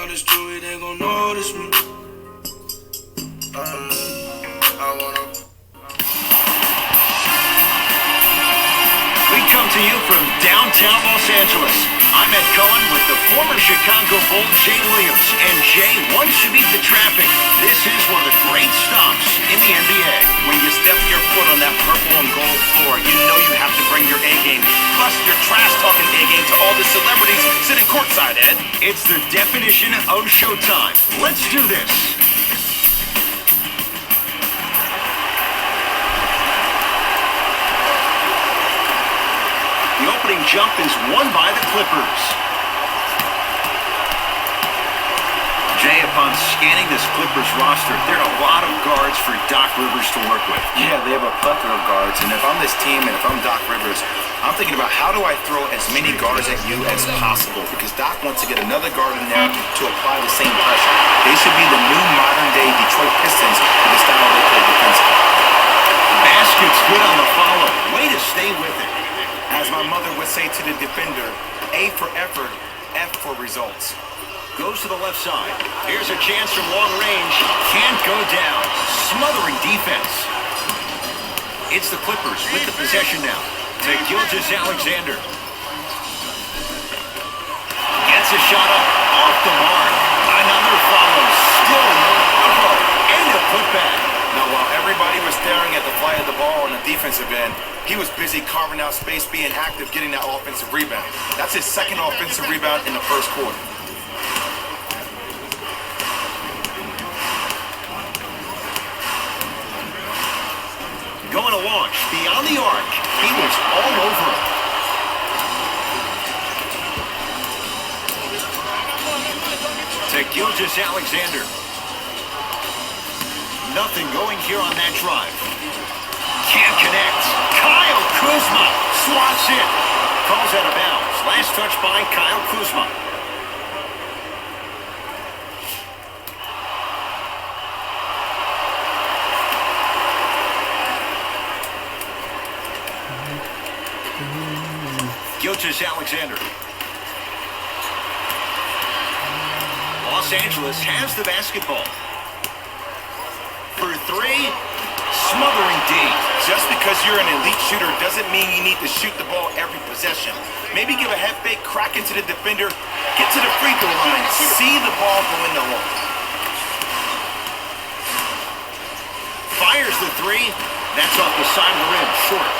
this jewelry, they gon' notice me. I wanna. We come to you from downtown Los Angeles. I'm Ed Cohen with the former Chicago Bull, Jay Williams. And Jay, once you beat the traffic, this is one of the great stops in the NBA. When you step your foot on that purple and gold floor, you know you have to bring your A-game. Plus your trash-talking A-game to all the celebrities sitting courtside, Ed. It's the definition of showtime. Let's do this. The opening jump is won by the Clippers. Jay, upon scanning this Clippers roster, there are a lot of guards for Doc Rivers to work with. Yeah, they have a plethora of guards, and if I'm this team and if I'm Doc Rivers, I'm thinking about how do I throw as many guards at you as possible, because Doc wants to get another guard in there to apply the same pressure. They should be the new modern-day Detroit Pistons with the style they play defensively. Basket's good on the follow. Way to stay with it. As my mother would say to the defender, A for effort, F for results. Goes to the left side. Here's a chance from long range. Can't go down. Smothering defense. It's the Clippers with the possession now. To Gilgeous-Alexander. Gets a shot up off the mark. Another follow. Still no. Oh, and a putback. Now, while everybody was staring at the flight of the ball on the defensive end, he was busy carving out space, being active, getting that offensive rebound. That's his second offensive rebound in the first quarter. Going to launch beyond the arc. He was all over it. To Gilgeous-Alexander. Nothing going here on that drive. Can't connect. Kyle Kuzma swats it. Calls out of bounds. Last touch by Kyle Kuzma. Gilgeous-Alexander. Los Angeles has the basketball. For three, smothering D. Just because you're an elite shooter doesn't mean you need to shoot the ball every possession. Maybe give a head fake, crack into the defender, get to the free throw line, see the ball go in the hole. Fires the three. That's off the side of the rim, short.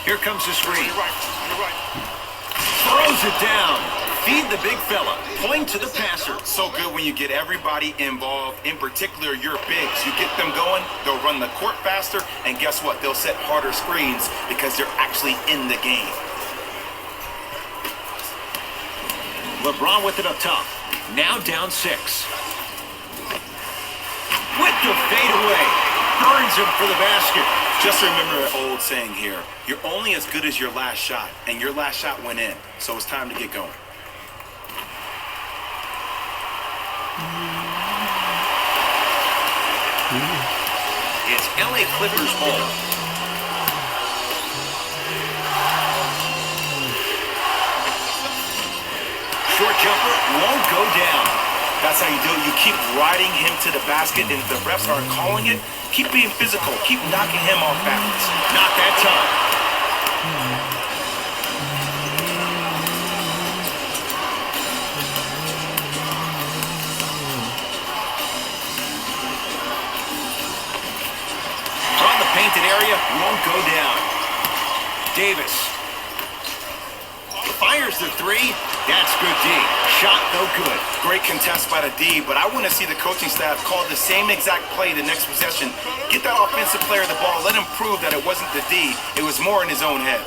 Here comes the screen. Throws it down. Feed the big fella. Point to the passer. So good when you get everybody involved, in particular your bigs. You get them going, they'll run the court faster, and guess what? They'll set harder screens because they're actually in the game. LeBron with it up top. Now down 6. With the fadeaway. Burns him for the basket. Just remember an old saying here. You're only as good as your last shot, and your last shot went in. So it's time to get going. It's LA Clippers ball. Short jumper won't go down. That's how you do it. You keep riding him to the basket, and if the refs aren't calling it, keep being physical. Keep knocking him off balance. Not that time. From the painted area, won't go down. Davis. Fires the three. That's good D. Shot no good. Great contest by the D, but I want to see the coaching staff call the same exact play the next possession. Get that offensive player the ball. Let him prove that it wasn't the D. It was more in his own head.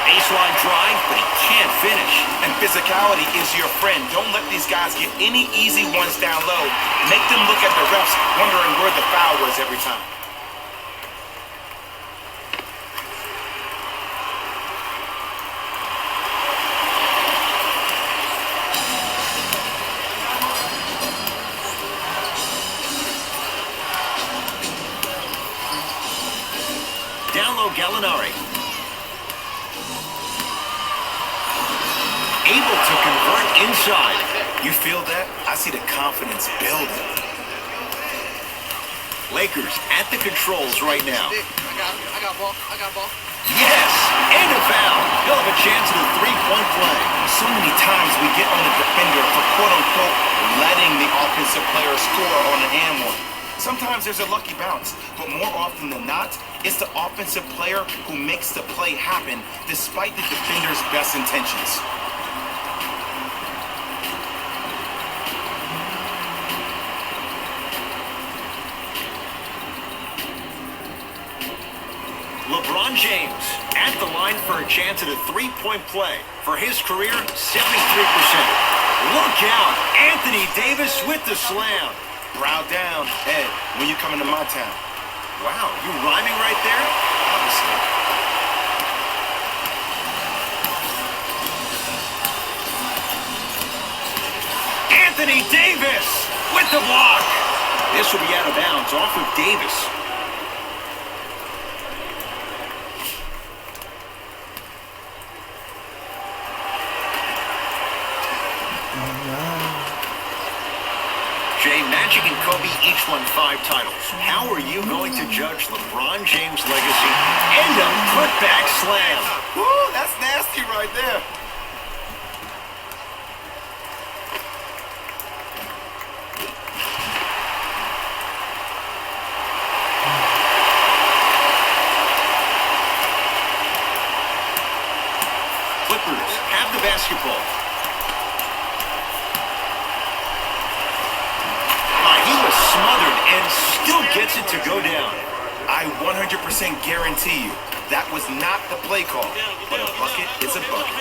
Baseline drive, but he can't finish. And physicality is your friend. Don't let these guys get any easy ones down low. Make them look at the refs, wondering where the foul was every time. Danilo Gallinari. Able to convert inside. You feel that? I see the confidence building. Lakers at the controls right now. I got ball. Yes, and a foul. He'll have a chance at a three-point play. So many times we get on the defender for quote-unquote letting the offensive player score on an and one. Sometimes there's a lucky bounce, but more often than not, it's the offensive player who makes the play happen despite the defender's best intentions. LeBron James at the line for a chance at a three-point play. For his career, 73%. Look out, Anthony Davis with the slam. Brow down, Ed, when you coming to my town? Wow, you rhyming right there? Obviously. Anthony Davis with the block. This will be out of bounds off of Davis. Jay, Magic and Kobe each won 5 titles. How are you going to judge LeBron James' legacy and a putback slam? Woo, that's nasty right there. Clippers have the basketball. He was smothered and still gets it to go down. I 100% guarantee you that was not the play call, but a bucket is a bucket.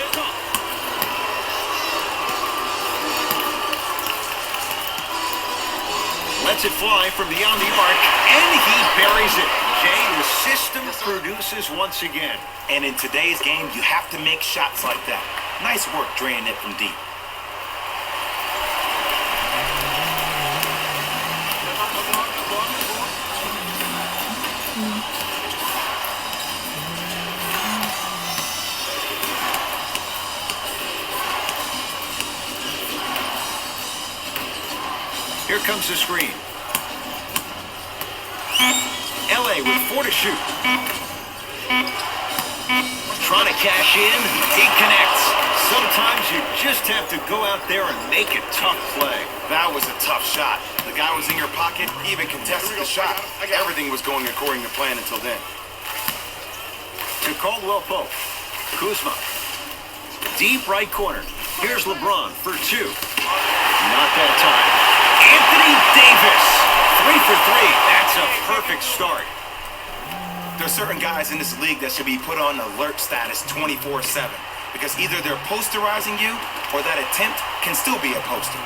Lets it fly from beyond the arc, and he buries it. Jay, the system produces once again. And in today's game, you have to make shots like that. Nice work draining it from deep. Here comes the screen. LA with 4 to shoot. Trying to cash in. He connects. Sometimes you just have to go out there and make a tough play. That was a tough shot. The guy was in your pocket, he even contested the shot. Everything was going according to plan until then. To Caldwell Pope. Kuzma. Deep right corner. Here's LeBron for 2. Not that time. Anthony Davis. 3 for 3. That's a perfect start. There's certain guys in this league that should be put on alert status 24/7 because either they're posterizing you or that attempt can still be a poster.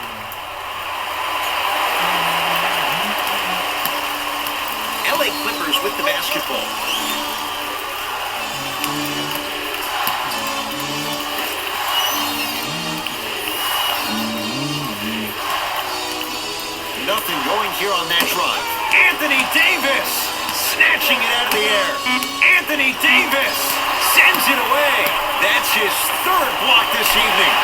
LA Clippers with the basketball. Nothing going here on that drive. Anthony Davis snatching it out of the air. Anthony Davis sends it away. That's his 3rd block this evening.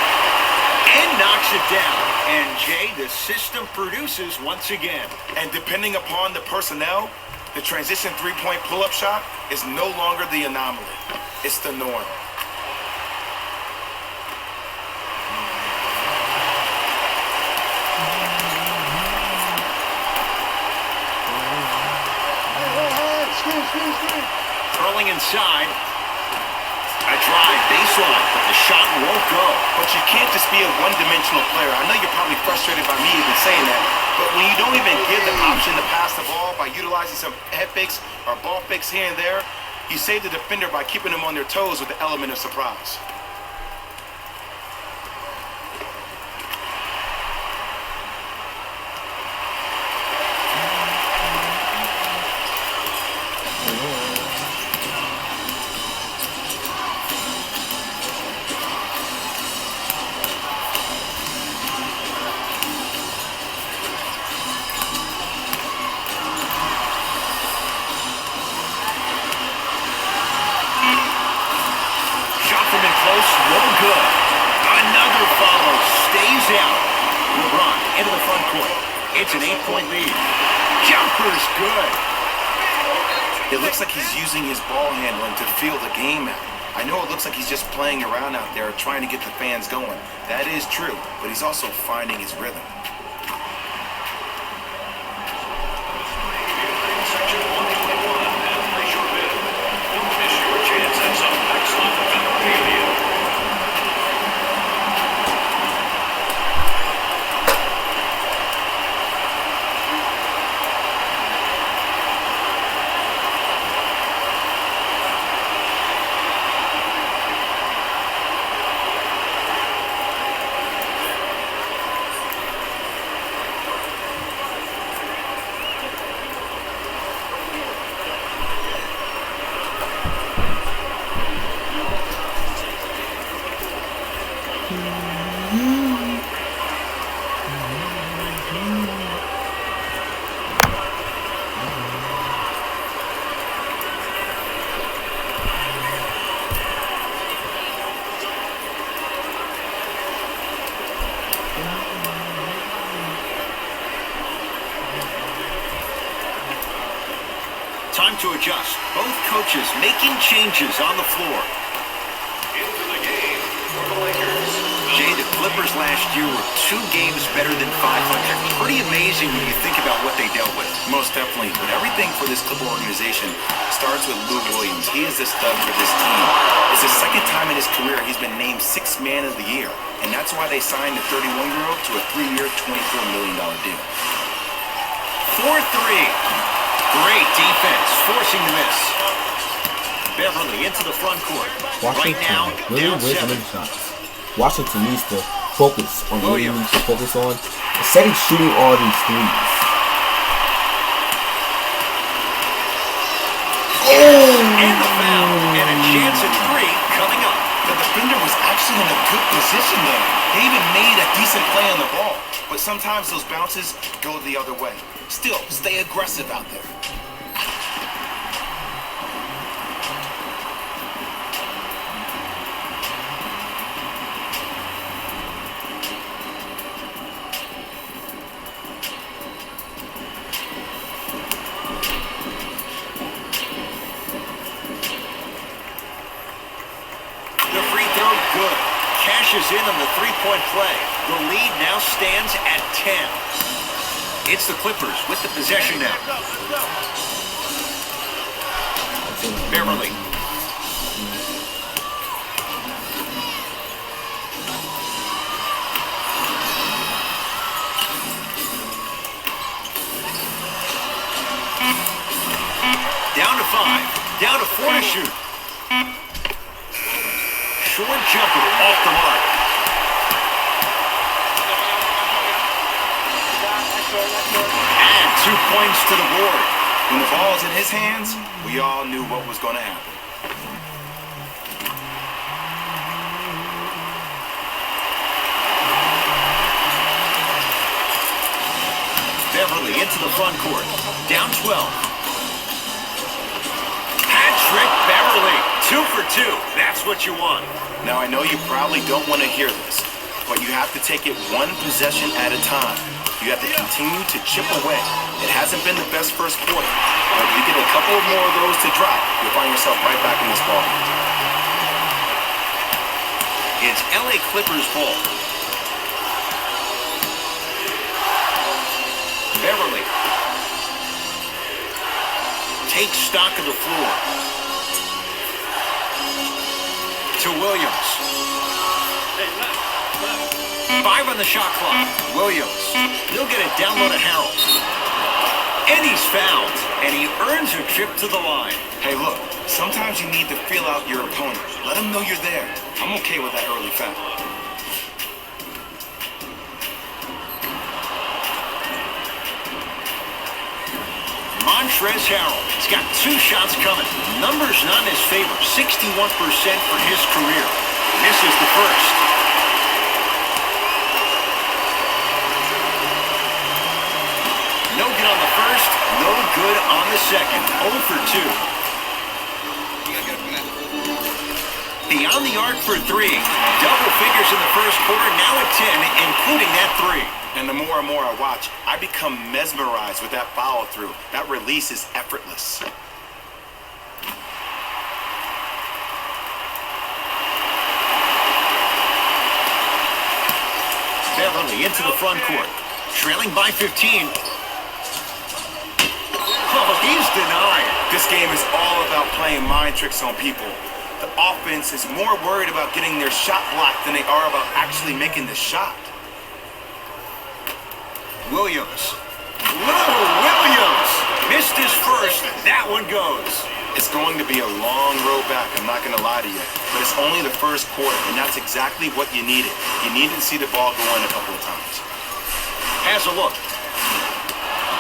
And knocks it down. And Jay, the system produces once again. And depending upon the personnel, the transition 3-point pull-up shot is no longer the anomaly. It's the norm. Curling inside. A drive baseline, but the shot won't go. But you can't just be a one-dimensional player. I know you're probably frustrated by me even saying that, but when you don't even give the option to pass the ball by utilizing some head fakes or ball fakes here and there, you save the defender by keeping them on their toes with the element of surprise. front court. It's an 8-point lead. Jumper's good. It looks like he's using his ball handling to feel the game out. I know it looks like he's just playing around out there trying to get the fans going. That is true, but he's also finding his rhythm. Time to adjust. Both coaches making changes on the floor. Into the game for the Lakers. Jay, the Clippers last year were 2 games better than 500. Pretty amazing when you think about what they dealt with. Most definitely, but everything for this Clipper organization starts with Lou Williams. He is the stud for this team. It's the second time in his career he's been named 6th Man of the Year, and that's why they signed the 31-year-old to a 3-year, $24 million deal. 4-3. Great defense, forcing the miss. Beverly into the front court. Right now, down 7. Washington needs to focus on what he needs to focus on. Instead of shooting all these threes. And the foul. And a chance at 3 coming up. The defender was actually in a good position there. They even made a decent play on the ball. But sometimes those bounces go the other way. Still, stay aggressive out there. Good. Cashes in on the 3-point play. The lead now stands at 10. It's the Clippers with the possession now. Beverly. Down to 5. Down to 4 to shoot. Short jumper off the mark. And 2 points to the board. When the ball's in his hands, we all knew what was going to happen. Beverly into the front court. Down 12. Patrick Beverly. 2 for 2. That's what you want. Now, I know you probably don't want to hear this, but you have to take it one possession at a time. You have to continue to chip away. It hasn't been the best first quarter, but if you get a couple more of those to drop, you'll find yourself right back in this ball. It's LA Clippers ball. Beverly takes stock of the floor. To Williams. 5 on the shot clock. Williams. He'll get it down low to Harold. And he's fouled. And he earns a trip to the line. Hey, look, sometimes you need to feel out your opponent. Let them know you're there. I'm okay with that early foul. Montrezl Harrell. He's got 2 shots coming. Numbers not in his favor. 61% for his career. Misses the first. No good on the first. No good on the second. 0 for 2. The beyond the arc for three. Double figures in the first quarter, now at 10, including that three. And the more and more I watch, I become mesmerized with that follow-through. That release is effortless. Beverly into the front court, trailing by 15. Oh, he's denied. This game is all about playing mind tricks on people. The offense is more worried about getting their shot blocked than they are about actually making the shot. Williams. Whoa, Williams! Missed his first. That one goes. It's going to be a long road back, I'm not going to lie to you. But it's only the first quarter, and that's exactly what you needed. You needed to see the ball go in a couple of times. Has a look.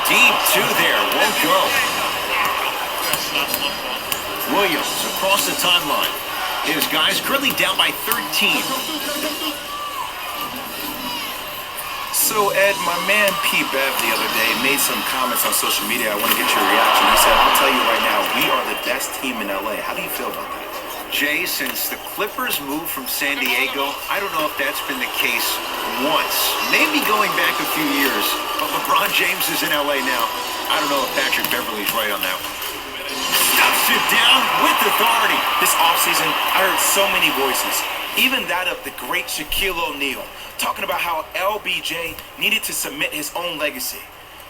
Deep two there, won't go. Williams across the timeline. His guys currently down by 13. So, Ed, my man P. Bev the other day made some comments on social media. I want to get your reaction. He said, I'll tell you right now, we are the best team in LA. How do you feel about that? Jay, since the Clippers moved from San Diego, I don't know if that's been the case once. Maybe going back a few years. But LeBron James is in LA now. I don't know if Patrick Beverley's right on that one. Stuffs it down with authority. This offseason, I heard so many voices, even that of the great Shaquille O'Neal, talking about how LBJ needed to submit his own legacy.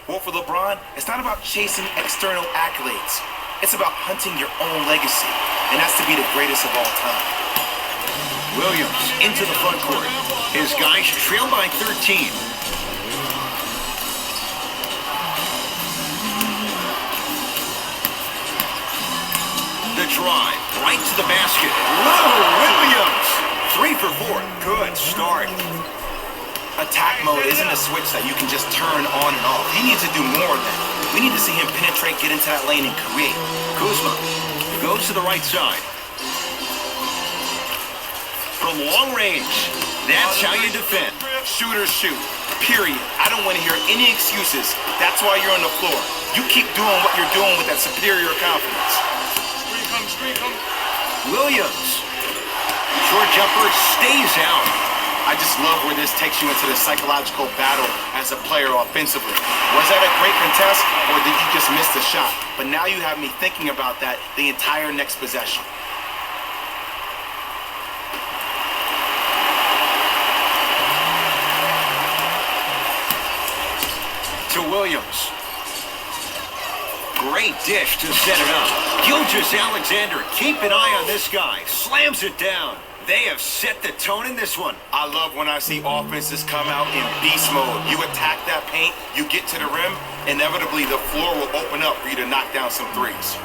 Well, for LeBron, it's not about chasing external accolades. It's about hunting your own legacy, and that's to be the greatest of all time. Williams into the front court. His guys trail by 13. The drive, right to the basket. Whoa, Williams! 3 for 4. Good start. Attack mode isn't a switch that you can just turn on and off. He needs to do more of that. We need to see him penetrate, get into that lane, and create. Kuzma goes to the right side. From long range, that's how you defend. Shooters shoot, period. I don't want to hear any excuses. That's why you're on the floor. You keep doing what you're doing with that superior confidence. Williams. Short jumper stays out. I just love where this takes you into the psychological battle as a player offensively. Was that a great contest, or did you just miss the shot? But now you have me thinking about that the entire next possession. To Williams. Great dish to set it up. Gilgeous-Alexander, keep an eye on this guy. Slams it down. They have set the tone in this one. I love when I see offenses come out in beast mode. You attack that paint, you get to the rim, inevitably the floor will open up for you to knock down some threes.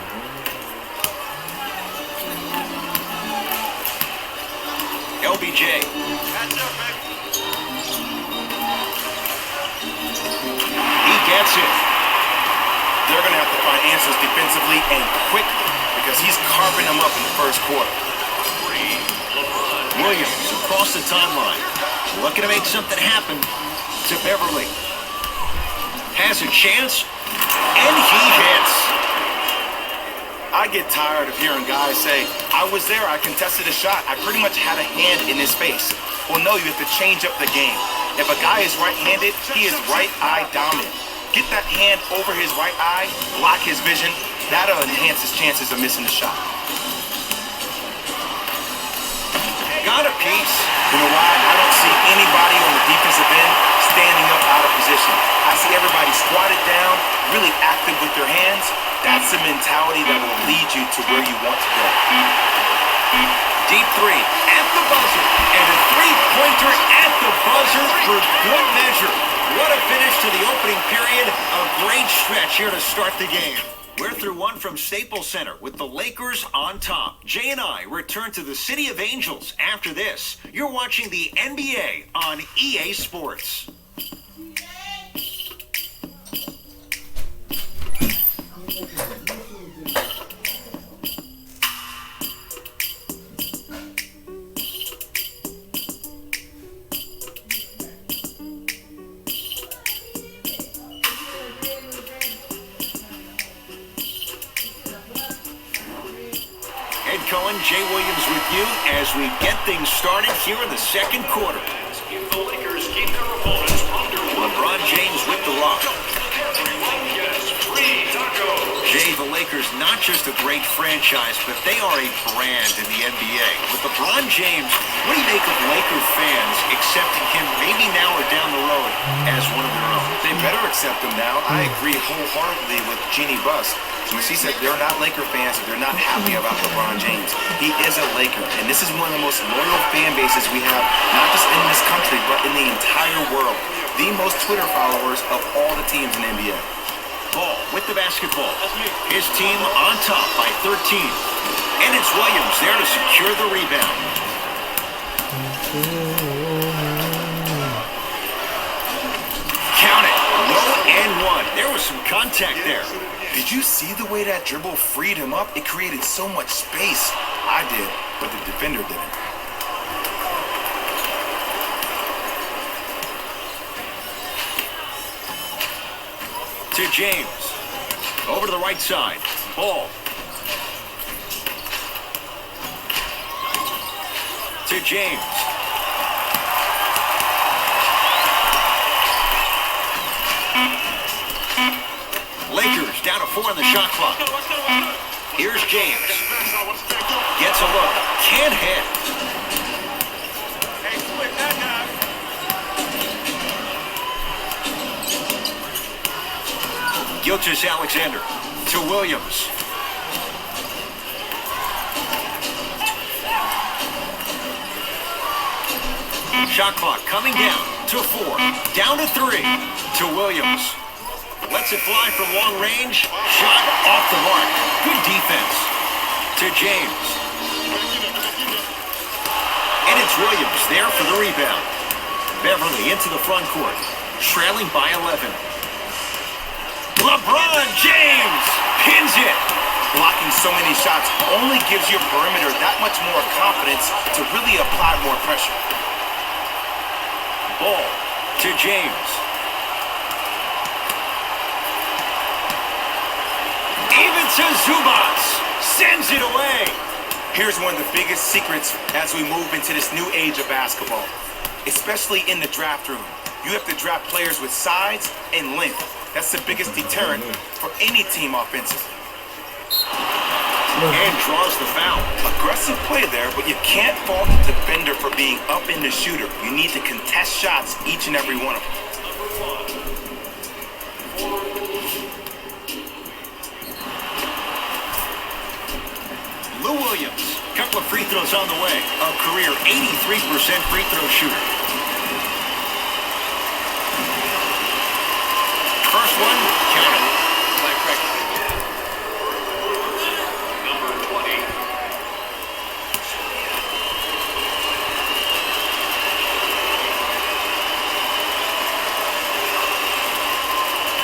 LBJ. He gets it. They're going to have to find answers defensively and quickly because he's carving them up in the first quarter. Williams across the timeline. Looking to make something happen to Beverly. Has a chance, and he hits. I get tired of hearing guys say, I was there, I contested a shot, I pretty much had a hand in his face. Well, no, you have to change up the game. If a guy is right-handed, he is right eye dominant. Get that hand over his right eye, block his vision. That'll enhance his chances of missing the shot. Got a piece. You know why? I don't see anybody on the defensive end standing up out of position. I see everybody squatted down, really active with their hands. That's the mentality that will lead you to where you want to go. Deep three at the buzzer, and a three-pointer at the buzzer for good measure. What a finish to the opening period. A great stretch here to start the game. We're through one from Staples Center with the Lakers on top. Jay and I return to the City of Angels after this. You're watching the NBA on EA Sports. Cohen, Jay Williams with you as we get things started here in the second quarter. If the Lakers keep their opponents under LeBron James with the rock. everyone gets free tacos. Jay, the Lakers, not just a great franchise, but they are a brand in the NBA. With LeBron James, what do you make of Laker fans accepting him maybe now or down the road as one of their own? They better accept him now. I agree wholeheartedly with Jeannie Buss when she said they're not Laker fans if they're not happy about LeBron James. He is a Laker, and this is one of the most loyal fan bases we have, not just in this country, but in the entire world. The most Twitter followers of all the teams in the NBA. Ball with the basketball. His team on top by 13. And it's Williams there to secure the rebound. Count it. Low and one. There was some contact there. Did you see the way that dribble freed him up? It created so much space. I did, but the defender didn't. To James. Over to the right side. Ball. To James. Lakers down to 4 on the shot clock. Here's James. Gets a look. Can't hit. Gilgeous-Alexander to Williams. Shot clock coming down to 4. Down to 3 to Williams. Lets it fly from long range. Shot off the mark. Good defense. To James. And it's Williams there for the rebound. Beverly into the front court. Trailing by 11. LeBron James pins it. Blocking so many shots only gives your perimeter that much more confidence to really apply more pressure. Ball to James. Even to Zubats. Sends it away. Here's one of the biggest secrets as we move into this new age of basketball, especially in the draft room. You have to draft players with size and length. That's the biggest deterrent for any team offensively. And draws the foul. Aggressive play there, but you can't fault the defender for being up in the shooter. You need to contest shots, each and every one of them. Lou Williams, couple of free throws on the way. A career 83% free throw shooter. First one, count it. Number 20.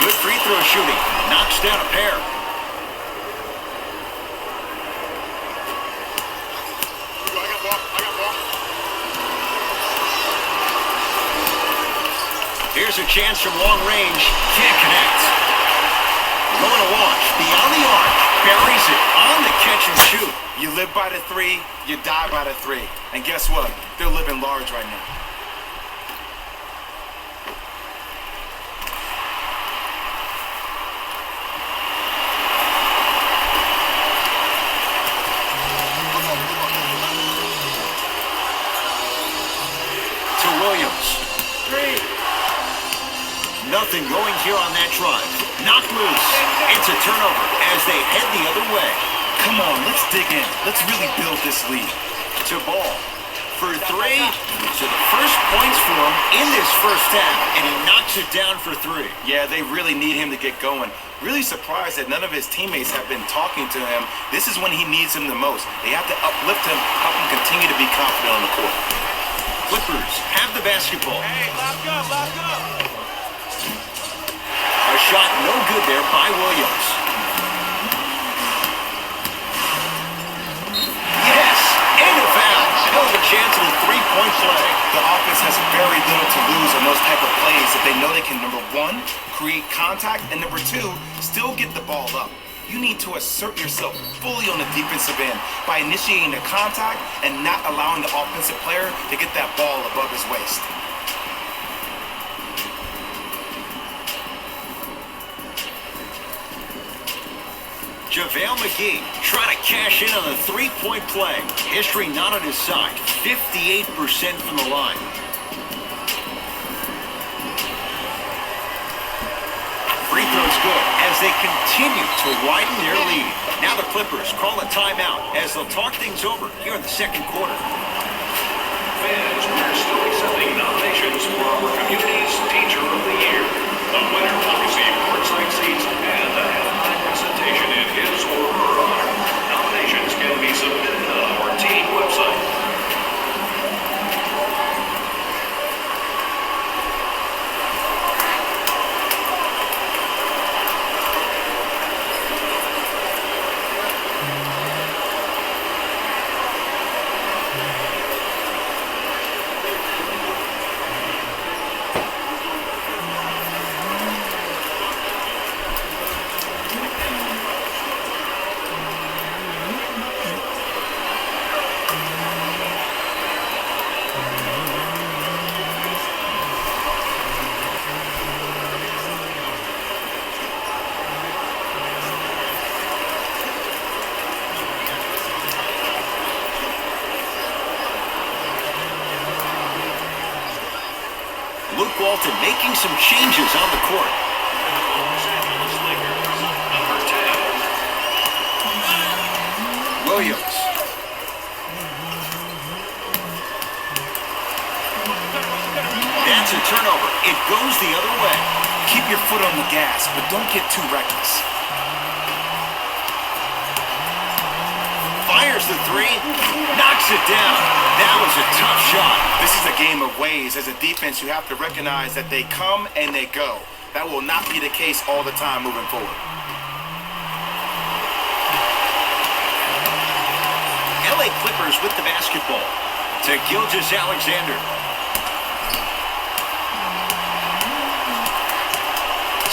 Good free throw shooting. Knocks down a pair. Here's a chance from long range. Can't connect. Going to launch beyond the arc. Buries it on the catch and shoot. You live by the 3, you die by the 3. And guess what? They're living large right now. To Williams. 3. Nothing going here on that drive. Knocked loose. It's a turnover as they head the other way. Come on, let's dig in. Let's really build this lead. To Ball. For 3. So the first points for him in this first half, and he knocks it down for 3. Yeah, they really need him to get going. Really surprised that none of his teammates have been talking to him. This is when he needs him the most. They have to uplift him, help him continue to be confident on the court. Clippers have the basketball. Hey, lock up. A shot no good there by Williams. Yes, and a foul. Hell of a chance at a three-point play. The offense has very little to lose on those type of plays if they know they can, number 1, create contact, and number 2, still get the ball up. you need to assert yourself fully on the defensive end by initiating the contact and not allowing the offensive player to get that ball above his waist. JaVale McGee trying to cash in on a three-point play. History not on his side. 58% from the line. Free throw's good as they continue to widen their lead. Now the Clippers call a timeout as they'll talk things over here in the second quarter. Fans, we're still accepting nominations for our community's Teacher of the Year. The winner will receive courtside seats and a halftime presentation in his or her honor. Nominations can be submitted on our team website. Walton making some changes on the court. Los Angeles Lakers, number 10. Williams. That's a turnover. It goes the other way. Keep your foot on the gas, but don't get too reckless. Fires the three, knocks it down. That was a tough shot. This is a game of ways. As a defense, you have to recognize that they come and they go. That will not be the case all the time moving forward. LA Clippers with the basketball. To Gilgeous-Alexander.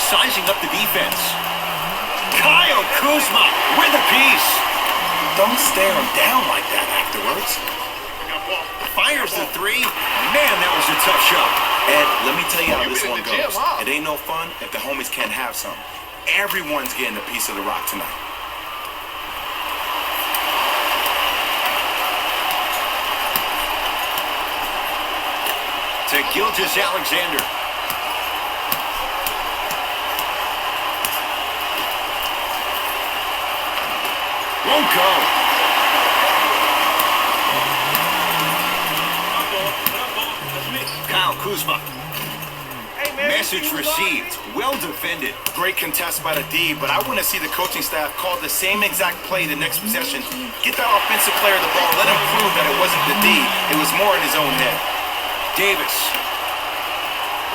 Sizing up the defense. Kyle Kuzma with a piece. Don't stare him down like that afterwards. Fires the three. Man, that was a tough shot. Ed, let me tell you how this one goes. It ain't no fun if the homies can't have some. Everyone's getting a piece of the rock tonight. To Gilgeous-Alexander. Won't go. Kyle Kuzma. Message received. Well defended. Great contest by the D, but I want to see the coaching staff call the same exact play the next possession. Get that offensive player the ball. Let him prove that it wasn't the D. It was more in his own head. Davis.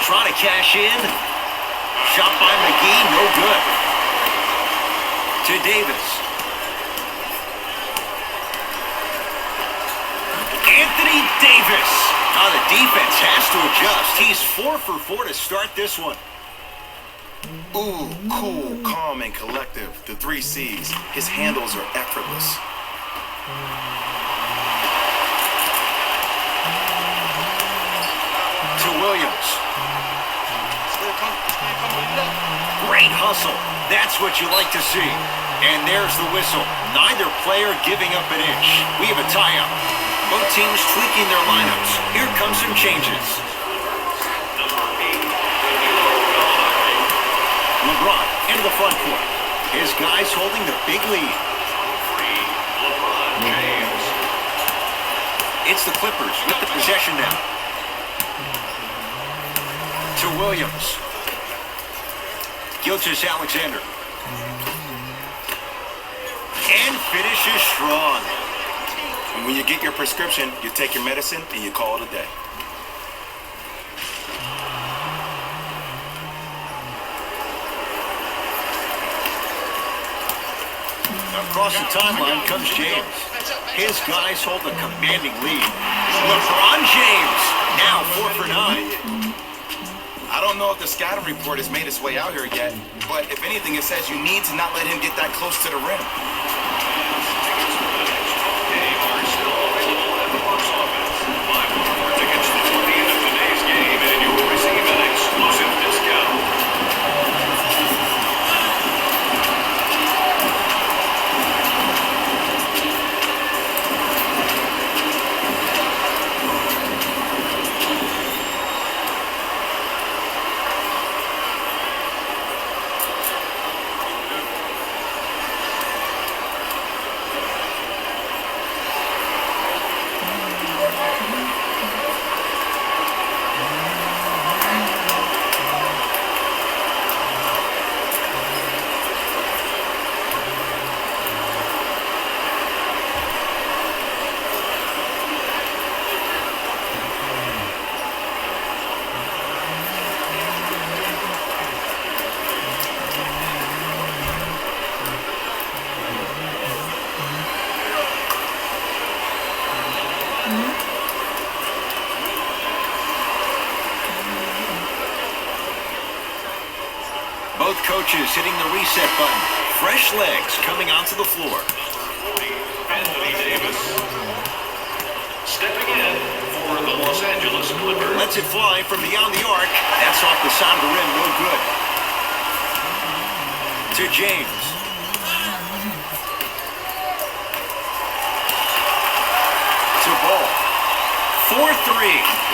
Trying to cash in. Shot by McGee. No good. To Davis. Anthony Davis. Now the defense has to adjust. He's 4 for 4 to start this one. Ooh, cool, calm, and collective. The 3 C's. His handles are effortless. To Williams. Great hustle. That's what you like to see. And there's the whistle. Neither player giving up an inch. We have a tie-up. Both teams tweaking their lineups. Here come some changes. LeBron into the front court. His guys holding the big lead. LeBron James. It's the Clippers with the possession now. To Williams. Gilgeous-Alexander. And finishes strong. And when you get your prescription, you take your medicine and you call it a day. Across the timeline comes James. His guys hold a commanding lead. LeBron James, now 4 for 9. I don't know if the scouting report has made its way out here yet, but if anything, it says you need to not let him get that close to the rim. Game are still available at the box office. Buy one or more tickets before the end of today's game, and you will receive an exclusive discount. Both coaches hitting the reset button. Fresh legs coming onto the floor. Anthony Davis. Stepping in for the Los Angeles Clippers. Lets it fly from beyond the arc. That's off the side of the rim, no good. To James. To Ball. 4-3.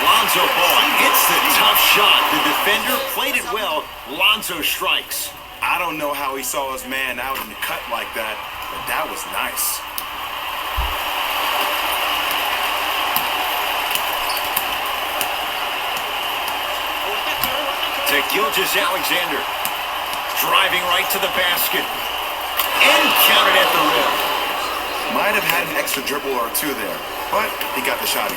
Lonzo Ball hits the tough shot. The defender played it well. Lonzo strikes. I don't know how he saw his man out in the cut like that, but that was nice. To Gilgeous-Alexander. Driving right to the basket. And counted at the rim. Might have had an extra dribble or two there, but he got the shot in.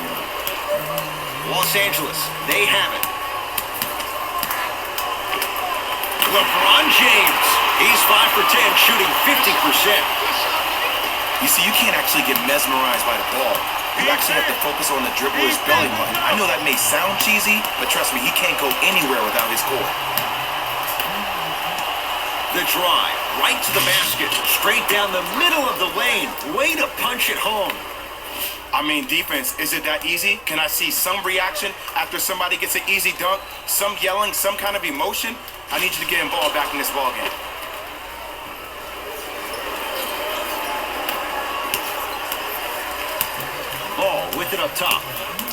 Los Angeles, they have it. LeBron James. He's 5 for 10, shooting 50%. You see, you can't actually get mesmerized by the ball. You actually have to focus on the dribbler's belly button. I know that may sound cheesy, but trust me, he can't go anywhere without his core. The drive, right to the basket, straight down the middle of the lane. Way to punch it home. I mean, defense, is it that easy? Can I see some reaction after somebody gets an easy dunk? Some yelling, some kind of emotion? I need you to get involved back in this ball game. Ball with it up top.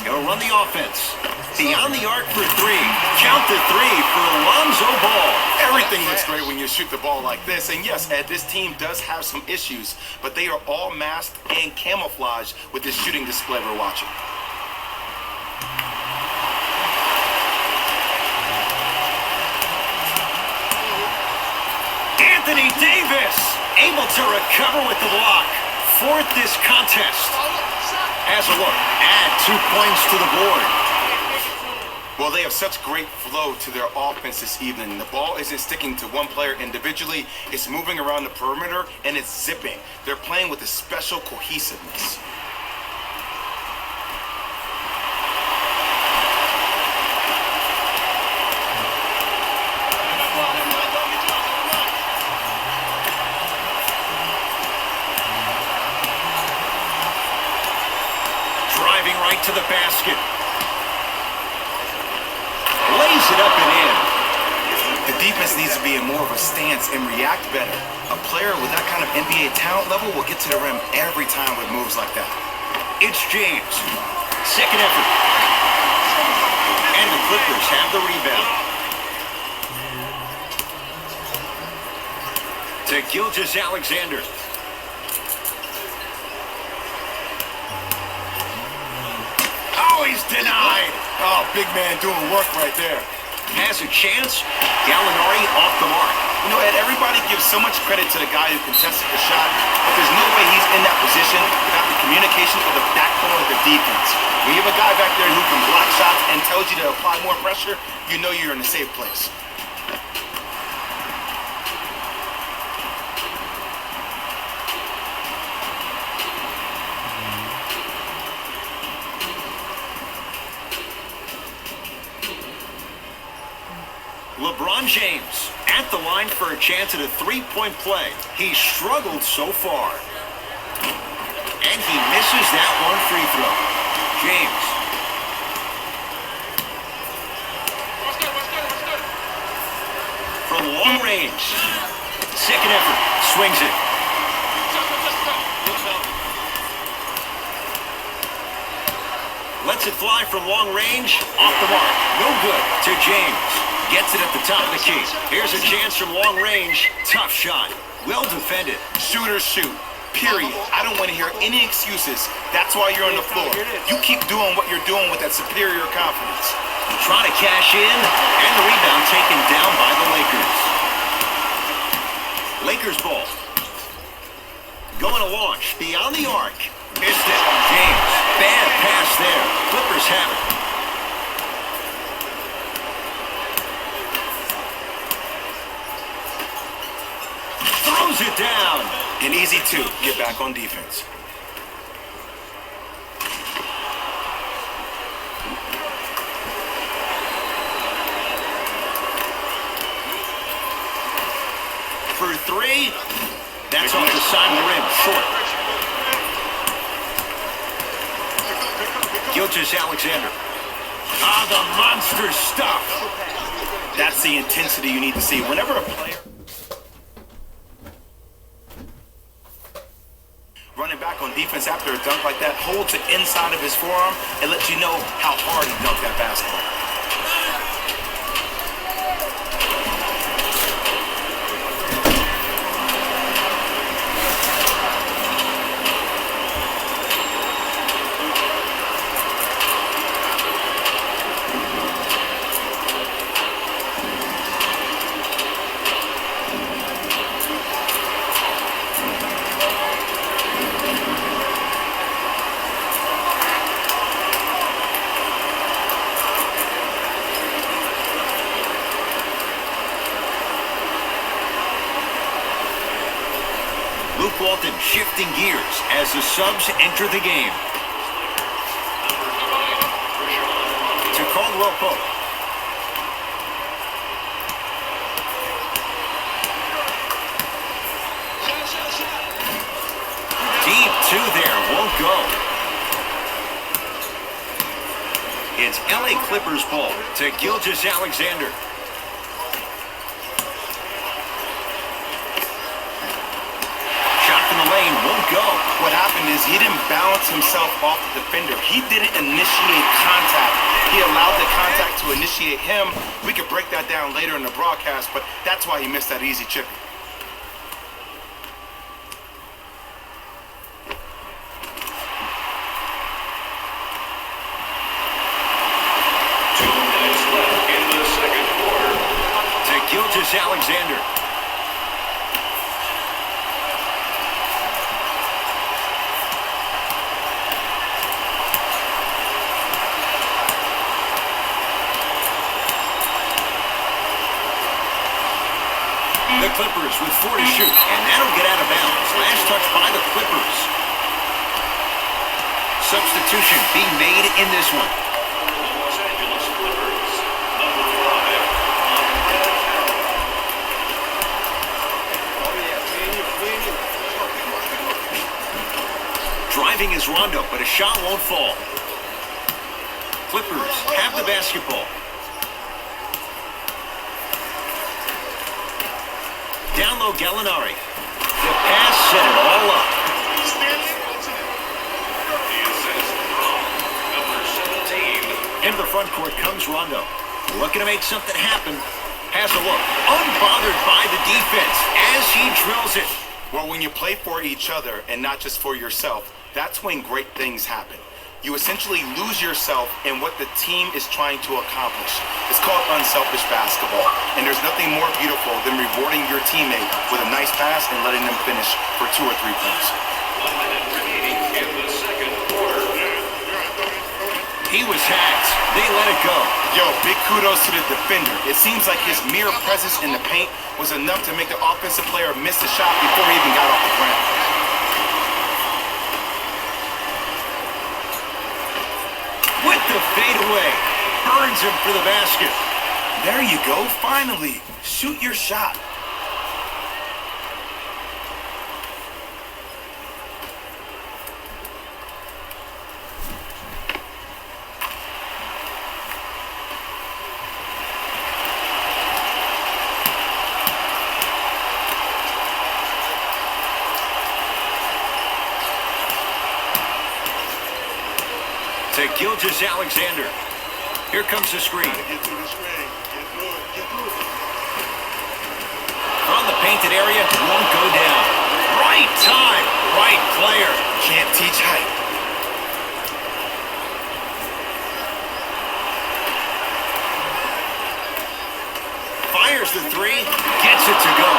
He'll run the offense. Beyond the arc for three. Count the three for Lonzo Ball. Everything looks great when you shoot the ball like this. And yes, Ed, this team does have some issues, but they are all masked and camouflaged with this shooting display we're watching. Anthony Davis able to recover with the block. Fourth this contest. Has a look. Add 2 points to the board. Well, they have such great flow to their offense this evening. The ball isn't sticking to one player individually. It's moving around the perimeter, and it's zipping. They're playing with a special cohesiveness. Driving right to the basket. Lays it up and in. The defense needs to be in more of a stance and react better. A player with that kind of NBA talent level will get to the rim every time with moves like that. It's James. Second effort. And the Clippers have the rebound. To Gilgeous-Alexander. Oh, he's denied. Oh, big man doing work right there. Has a chance. Gallinari off the mark. You know, Ed, everybody gives so much credit to the guy who contested the shot, but there's no way he's in that position without the communication of the backbone of the defense. When you have a guy back there who can block shots and tells you to apply more pressure, you know you're in a safe place. line for a chance at a three-point play. He's struggled so far. And he misses that one free throw. James. From long range. Second effort. Swings it. Lets it fly from long range. Off the mark. No good to James. Gets it at the top of the key. Here's a chance from long range. Tough shot. Well defended. Shooters shoot. Period. I don't want to hear any excuses. That's why you're on the floor. You keep doing what you're doing with that superior confidence. Trying to cash in, and the rebound taken down by the Lakers. Lakers ball. Going to launch beyond the arc. Missed it. James. Bad pass there. Clippers have it. Throws it down. An easy two. Get back on defense. For three. That's off the side of the rim. Short. Gilgeous-Alexander. Ah, the monster stuff. That's the intensity you need to see. Whenever a player running back on defense after a dunk like that holds it inside of his forearm, it lets you know how hard he dunked that basketball. Luke Walton shifting gears as the subs enter the game. To Caldwell Pope. Deep two there, won't go. It's LA Clippers ball to Gilgeous-Alexander. In the lane, won't go. What happened is he didn't balance himself off the defender. He didn't initiate contact. He allowed the contact to initiate him. We could break that down later in the broadcast, but that's why he missed that easy chip. 2 minutes left in the second quarter. To Gilgeous-Alexander. The Clippers with 4 to shoot, and that'll get out of bounds. Last touch by the Clippers. Substitution being made in this one. Los Angeles Clippers, number 5, Montrezl Harrell. Driving is Rondo, but a shot won't fall. Clippers have the basketball. Down low, Gallinari. The pass set it all up. The assist from number 17. Into the front court comes Rondo. Looking to make something happen. Has a look. Unbothered by the defense as he drills it. Well, when you play for each other and not just for yourself, that's when great things happen. You essentially lose yourself in what the team is trying to accomplish. It's called unselfish basketball. And there's nothing more beautiful than rewarding your teammate with a nice pass and letting them finish for 2 or 3 points. 1 minute remaining in the second quarter. He was hacked. They let it go. Yo, big kudos to the defender. It seems like his mere presence in the paint was enough to make the offensive player miss the shot before he even got off the ground. With the fadeaway. Burns him for the basket. There you go, finally. Shoot your shot. to Gilgeous Alexander. Here comes the screen. Get through the screen. Get through it. Get through it. From the painted area, won't go down. Right time, right player. Can't teach height. Fires the three, gets it to go.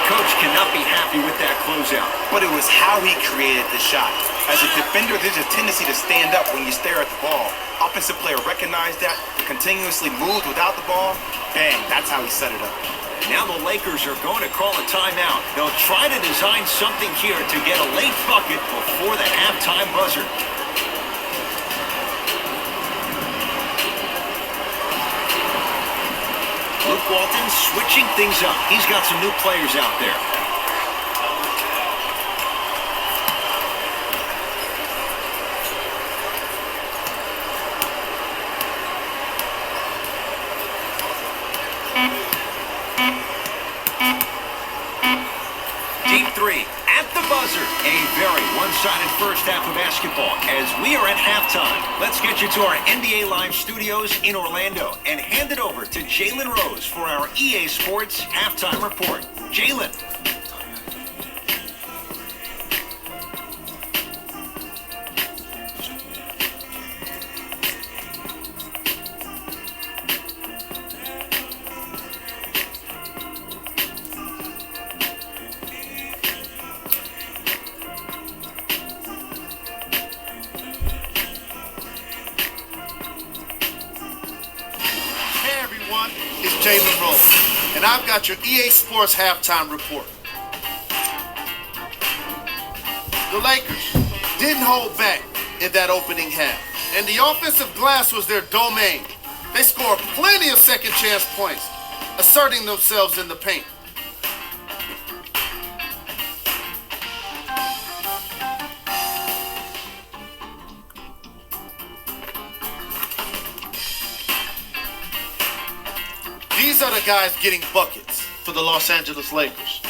Coach cannot be happy with that closeout. But it was how he created the shot. As a defender, there's a tendency to stand up when you stare at the ball. Offensive player recognized that, continuously moved without the ball. Bang, that's how he set it up. Now the Lakers are going to call a timeout. They'll try to design something here to get a late bucket before the halftime buzzer. Luke Walton switching things up. He's got some new players out there. Deep three at the buzzer. A very one-sided first half of basketball as we are at halftime. Let's get you to our NBA Live studios in Orlando and hand it over to Jalen Rose for our EA Sports halftime report. Jalen. It's Jalen Rose, and I've got your EA Sports halftime report. The Lakers didn't hold back in that opening half, and the offensive glass was their domain. They scored plenty of second chance points, asserting themselves in the paint. These are the guys getting buckets for the Los Angeles Lakers.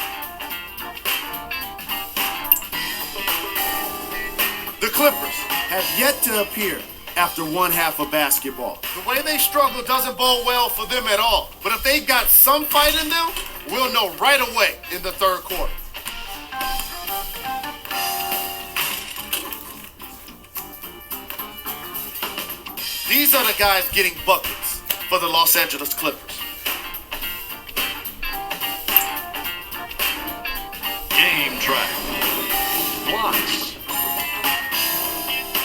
The Clippers have yet to appear after one half of basketball. The way they struggle doesn't bode well for them at all. But if they've got some fight in them, we'll know right away in the third quarter. These are the guys getting buckets for the Los Angeles Clippers. Game track. Blocks.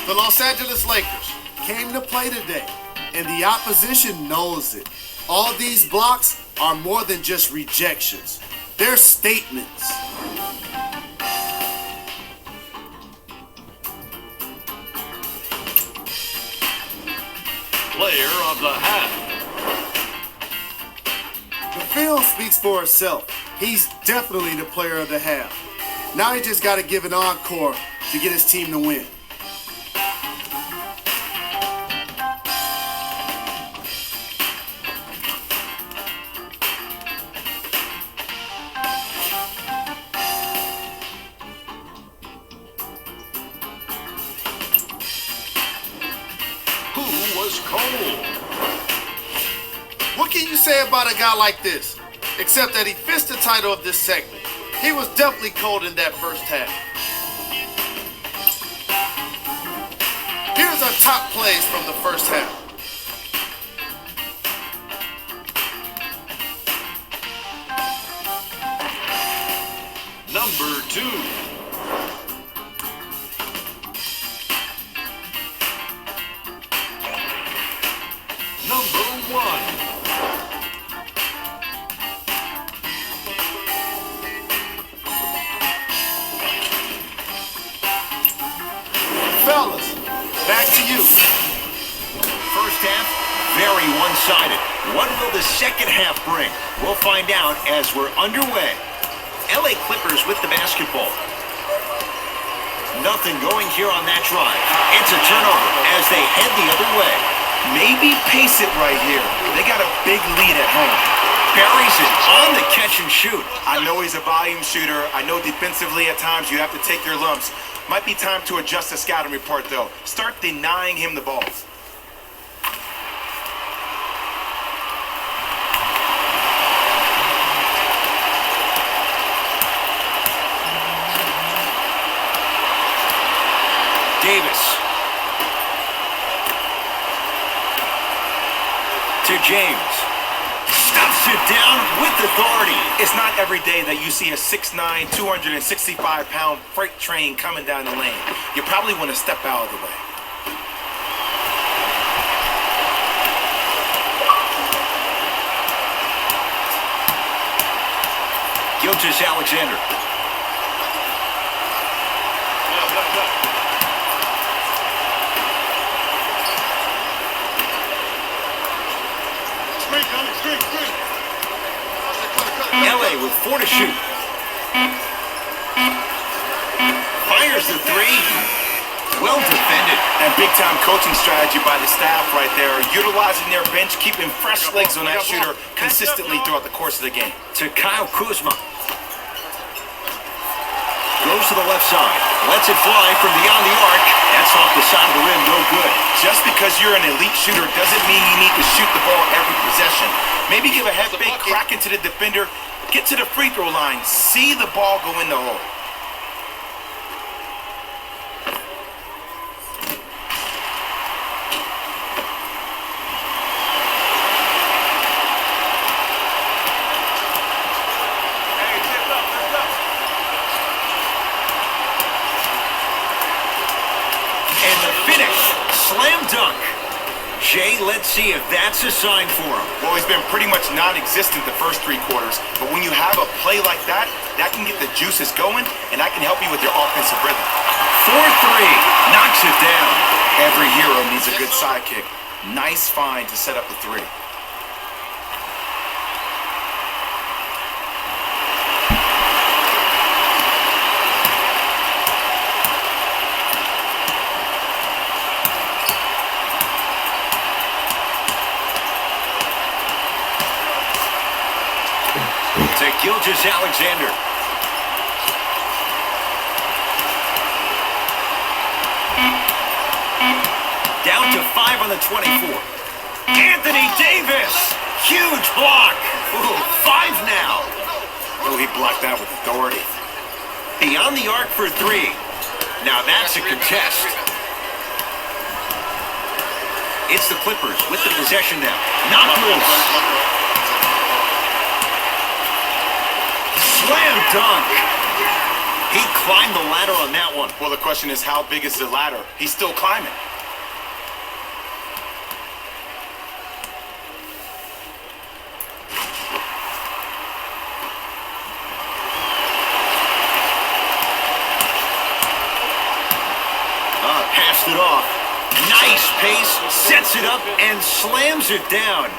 The Los Angeles Lakers came to play today, and the opposition knows it. All these blocks are more than just rejections. They're statements. Player of the half. The film speaks for itself. He's definitely the player of the half. Now he just got to give an encore to get his team to win. Who was cold? What can you say about a guy like this? Except that he fits the title of this segment. He was definitely cold in that first half. Here's our top plays from the first half. Number 2. Number 1. Fellas, back to you. First half, very one-sided. What will the second half bring? We'll find out as we're underway. LA Clippers with the basketball. Nothing going here on that drive. It's a turnover as they head the other way. Maybe pace it right here. They got a big lead at home. buries it on the catch and shoot. I know he's a volume shooter. I know defensively at times you have to take your lumps. Might be time to adjust the scouting report, though. Start denying him the ball. Davis. To James. Stuffs it down with authority. It's not every day that you see a 6'9", 265-pound freight train coming down the lane. You probably want to step out of the way. Gilgeous-Alexander. LA with 4 to shoot. Fires the 3. Well defended. And big-time coaching strategy by the staff right there, utilizing their bench, keeping fresh legs on that shooter consistently throughout the course of the game. To Kyle Kuzma. Goes to the left side. Lets it fly from beyond the arc. That's off the side of the rim, no good. Just because you're an elite shooter doesn't mean you need to shoot the ball every possession. Maybe give a head fake, crack into the defender, get to the free throw line, see the ball go in the hole. Slam dunk. Jay, let's see if that's a sign for him. Well, he's been pretty much non-existent the first 3 quarters, but when you have a play like that, that can get the juices going, and that can help you with your offensive rhythm. 4-3, knocks it down. Every hero needs a good sidekick. Nice find to set up the 3. To Gilgeous-Alexander. Down to 5 on the 24. Anthony Davis. Huge block. Ooh, 5 now. Oh, he blocked that with authority. Beyond the arc for 3. Now that's a contest. It's the Clippers with the possession now. Not loose. Slam dunk. He climbed the ladder on that one. Well, the question is, how big is the ladder? He's still climbing. Passed it off. Nice pace, sets it up, and slams it down.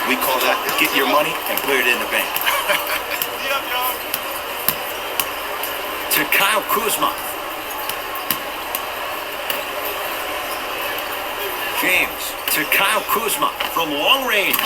We call that get your money and put it in the bank. To Kyle Kuzma. James to Kyle Kuzma from long range.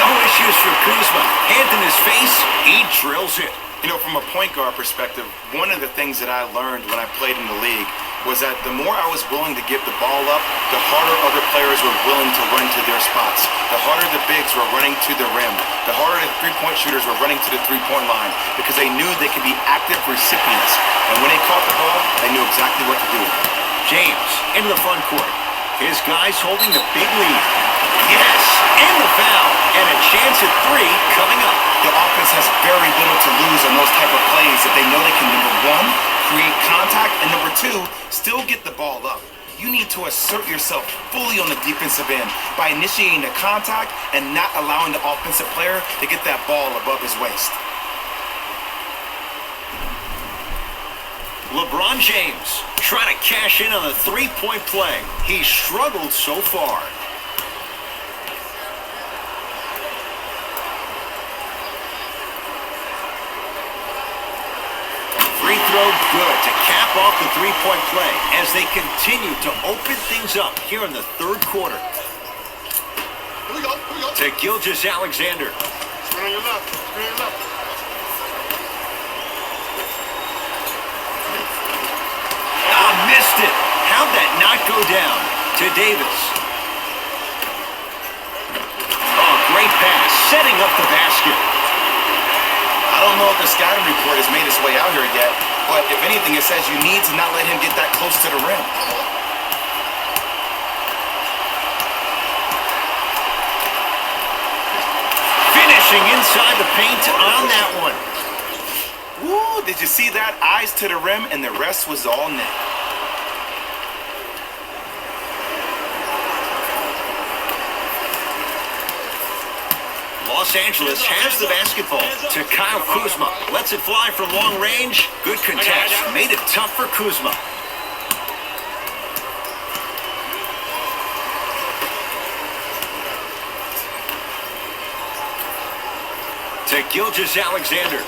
No issues for Kuzma. Hand in his face, he drills it. You know, from a point guard perspective, one of the things that I learned when I played in the league was that the more I was willing to give the ball up, the harder other players were willing to run to their spots. The harder the bigs were running to the rim. The harder the three-point shooters were running to the three-point line because they knew they could be active recipients. And when they caught the ball, they knew exactly what to do. James into the front court. His guys holding the big lead. Yes, and the foul. And a chance at 3 coming up. The offense has very little to lose on those type of plays if they know they can, number 1, create contact, and number 2, still get the ball up. You need to assert yourself fully on the defensive end by initiating the contact and not allowing the offensive player to get that ball above his waist. LeBron James trying to cash in on a three-point play. He struggled so far. Free throw good to cap off the three-point play as they continue to open things up here in the third quarter. Here we go. Here we go. To Gilgeous Alexander. Screen on your left. Screen on your left. Ah, missed it. How'd that not go down? To Davis. Oh, great pass. Setting up the basket. I don't know if the scouting report has made its way out here yet, but if anything, it says you need to not let him get that close to the rim. Finishing inside the paint on that one. Woo, did you see that? Eyes to the rim, and the rest was all net. Los Angeles has the basketball. To Kyle Kuzma. Lets it fly from long range. Good contest. Made it tough for Kuzma. To Gilgeous Alexander.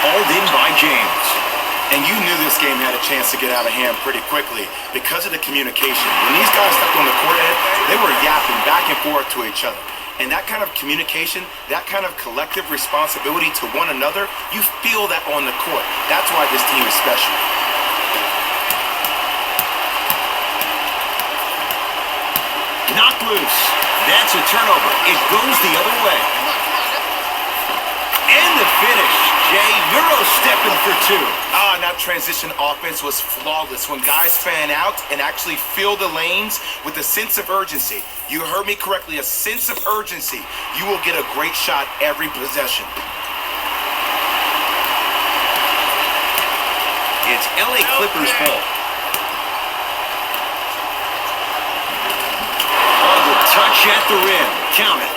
Hauled in by James. And you knew this game had a chance to get out of hand pretty quickly because of the communication. When these guys stepped on the court, Ed, they were yapping back and forth to each other. And that kind of communication, that kind of collective responsibility to one another, you feel that on the court. That's why this team is special. Knocked loose. That's a turnover. It goes the other way. And the finish. Jay, Euro stepping for two. And that transition offense was flawless when guys fan out and actually fill the lanes with a sense of urgency. You heard me correctly, a sense of urgency. You will get a great shot every possession. It's LA Clippers ball. Oh, the touch at the rim. Count it.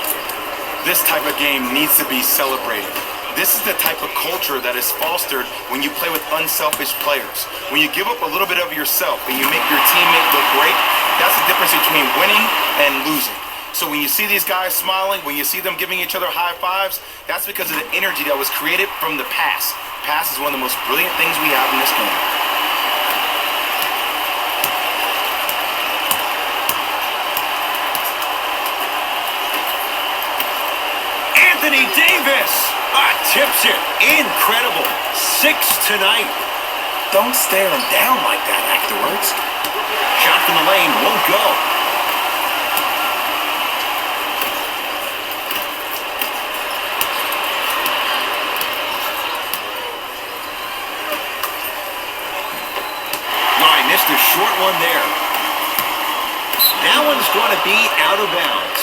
This type of game needs to be celebrated. This is the type of culture that is fostered when you play with unselfish players. When you give up a little bit of yourself and you make your teammate look great, that's the difference between winning and losing. So when you see these guys smiling, when you see them giving each other high fives, that's because of the energy that was created from the pass. Pass is one of the most brilliant things we have in this game. Anthony Davis. Tips it. Incredible. 6 tonight. Don't stare him down like that afterwards. Shot from the lane won't go. I missed a short one there. That one's going to be out of bounds.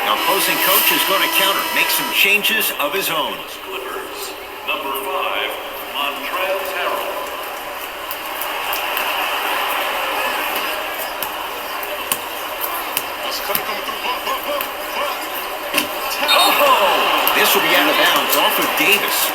Now, opposing coach is going to counter, make some changes of his own. Clippers, number 5, Montrezl Harrell. Oh, this will be out of bounds off of Davis.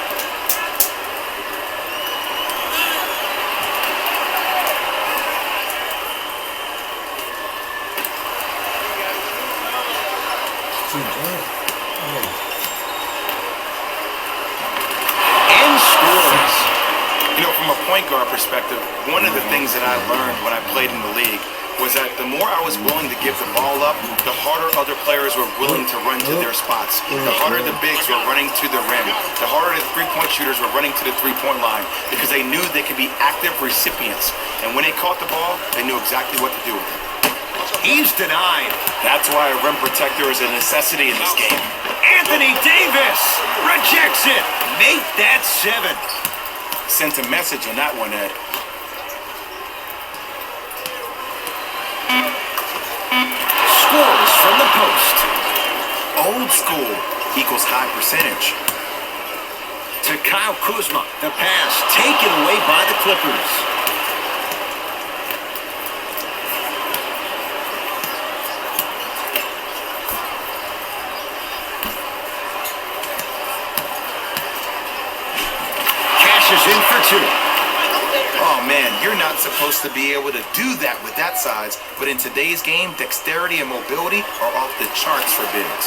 And scores. You know, from a point guard perspective, one of the things that I learned when I played in the league was that the more I was willing to give the ball up, the harder other players were willing to run to their spots. The harder the bigs were running to the rim. The harder the three-point shooters were running to the three-point line because they knew they could be active recipients. And when they caught the ball, they knew exactly what to do with it. He's denied. That's why a rim protector is a necessity in this game. Anthony Davis rejects it. Make that 7. Sent a message on that one, Ed. Scores from the post. Old school equals high percentage. To Kyle Kuzma. The pass taken away by the Clippers. Cashes in for 2. Oh man, you're not supposed to be able to do that with that size, but in today's game, dexterity and mobility are off the charts for bigs.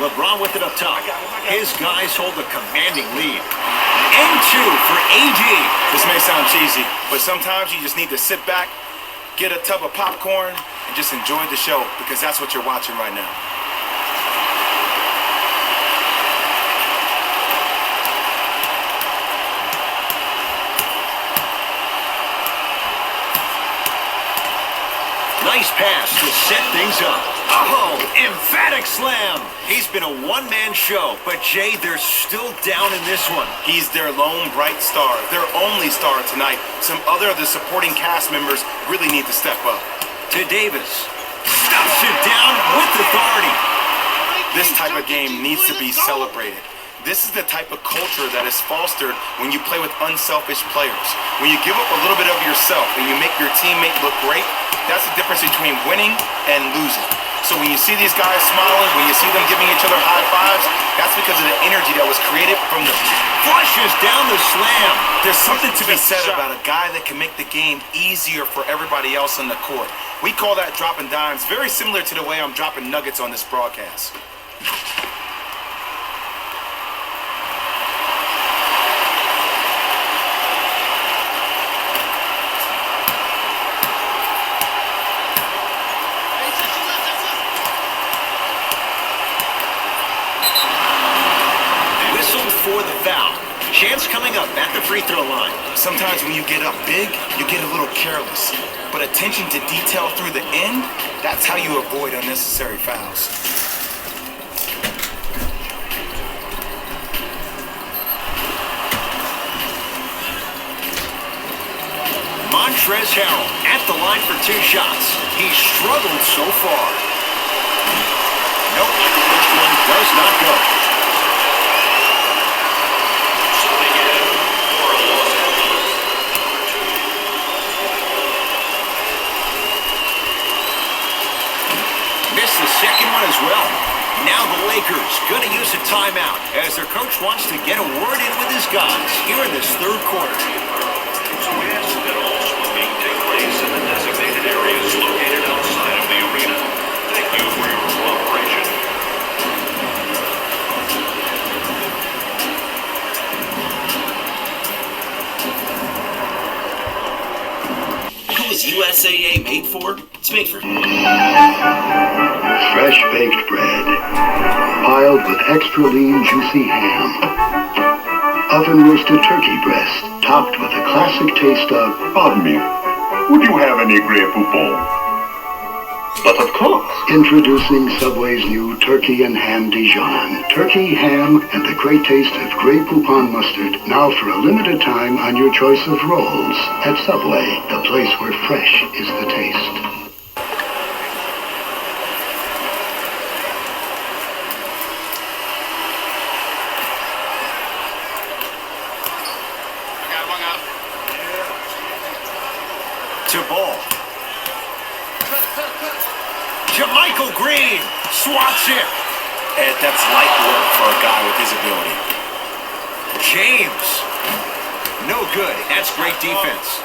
LeBron with it up top. His guys hold a commanding lead. And 2 for AD. This may sound cheesy, but sometimes you just need to sit back get a tub of popcorn, and just enjoy the show because that's what you're watching right now. Nice pass to set things up. Oh, emphatic slam. He's been a one-man show, but Jay, they're still down in this one. He's their lone bright star, their only star tonight. Some other of the supporting cast members really need to step up. To Davis. Stuffs it down with authority. This type of game needs to be celebrated. This is the type of culture that is fostered when you play with unselfish players. When you give up a little bit of yourself and you make your teammate look great, that's the difference between winning and losing. So when you see these guys smiling, when you see them giving each other high fives, that's because of the energy that was created from them. Flushes down the slam. There's something to be said about a guy that can make the game easier for everybody else on the court. We call that dropping dimes, very similar to the way I'm dropping nuggets on this broadcast. For the foul. Chance coming up at the free throw line. Sometimes when you get up big, you get a little careless. But attention to detail through the end, that's how you avoid unnecessary fouls. Montrezl Harrell at the line for 2 shots. He's struggled so far. Nope, the first one does not go. Missed the second one as well. Now the Lakers going to use a timeout as their coach wants to get a word in with his guys here in this third quarter. So we ask that all smoking take place in the designated areas located outside of the arena. Thank you for your cooperation. Who is USAA made for? It's made for fresh baked bread, piled with extra lean juicy ham, oven roasted turkey breast, topped with a classic taste of, pardon me, would you have any Grey Poupon? But of course. Introducing Subway's new Turkey and Ham Dijon. Turkey, ham, and the great taste of Grey Poupon mustard, now for a limited time on your choice of rolls. At Subway, the place where fresh is the taste. To Ball. Jermichael Green swats it. And that's light work for a guy with his ability. James. No good. That's great defense.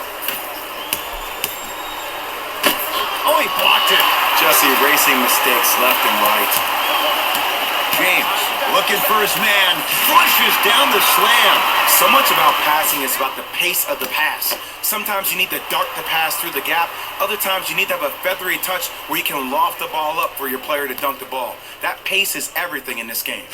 Oh, he blocked it. Just erasing mistakes left and right. James looking for his man. Flushes down the slam. So much about passing is about the pace of the pass. Sometimes you need to dart the pass through the gap. Other times you need to have a feathery touch where you can loft the ball up for your player to dunk the ball. That pace is everything in this game.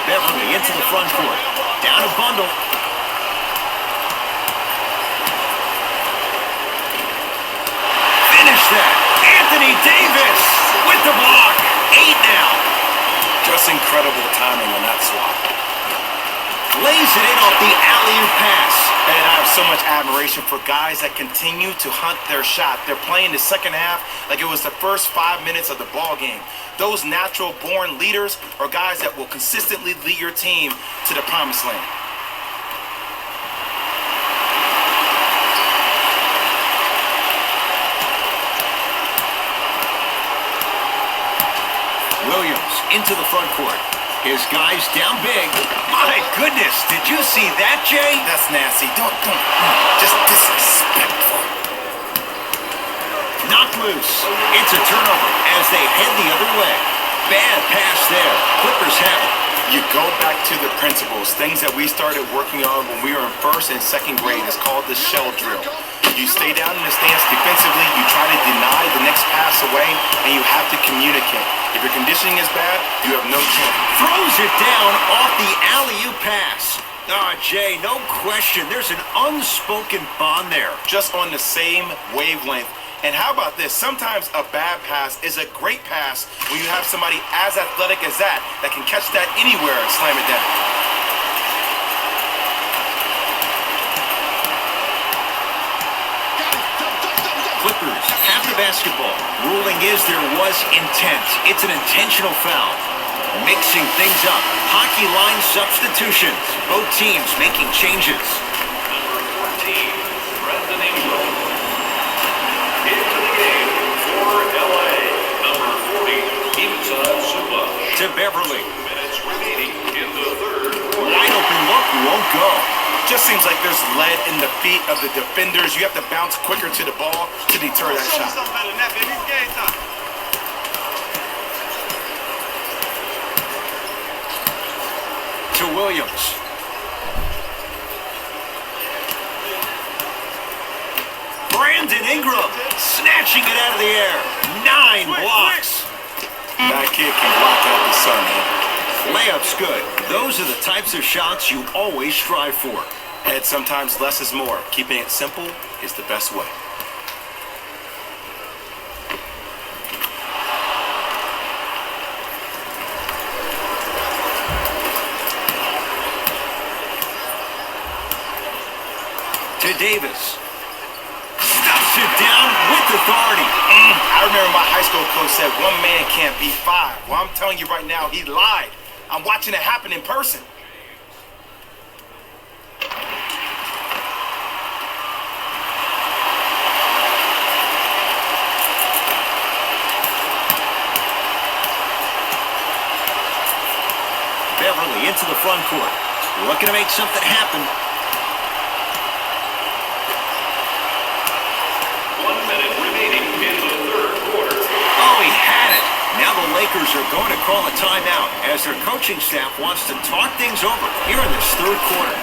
Beverly into the front court. Down a bundle. Finish that. Anthony Davis with the block. 8 now. Just incredible timing on that swap. Lays it in off the alley-oop pass. And I have so much admiration for guys that continue to hunt their shot. They're playing the second half like it was the first 5 minutes of the ball game. Those natural-born leaders are guys that will consistently lead your team to the promised land. Williams into the front court. His guys down big. My goodness, did you see that, Jay? That's nasty. Don't. Just disrespectful. Knocked loose. It's a turnover as they head the other way. Bad pass there. Clippers have it. You go back to the principles, things that we started working on when we were in first and second grade. It's called the shell drill. You stay down in the stance defensively, you try to deny the next pass away, and you have to communicate. If your conditioning is bad, you have no chance. Throws it down off the alley-oop pass. Jay, no question. There's an unspoken bond there. Just on the same wavelength. And how about this? Sometimes a bad pass is a great pass when you have somebody as athletic as that can catch that anywhere and slam it down. Clippers have the basketball. Ruling is there was intent. It's an intentional foul. Mixing things up. Hockey line substitutions. Both teams making changes. Number 14, Brandon Ingram. Into the game for LA. Number 40, Imsa Suba. To Beverly. 2 minutes remaining in the third quarter. Wide open look won't go. Just seems like there's lead in the feet of the defenders. You have to bounce quicker to the ball to deter that shot. To Williams. Brandon Ingram snatching it out of the air. 9 blocks. That kid can block out the sun, man. Layup's good. Those are the types of shots you always strive for. And sometimes less is more. Keeping it simple is the best way. To Davis. Stuffs it down with authority. I remember my high school coach said one man can't beat 5. Well, I'm telling you right now, he lied. I'm watching it happen in person. Beverly into the front court. Looking to make something happen. 1 minute remaining in the third quarter. Oh, he had it. Now the Lakers are going to call a timeout as their coaching staff wants to talk things over here in this third quarter.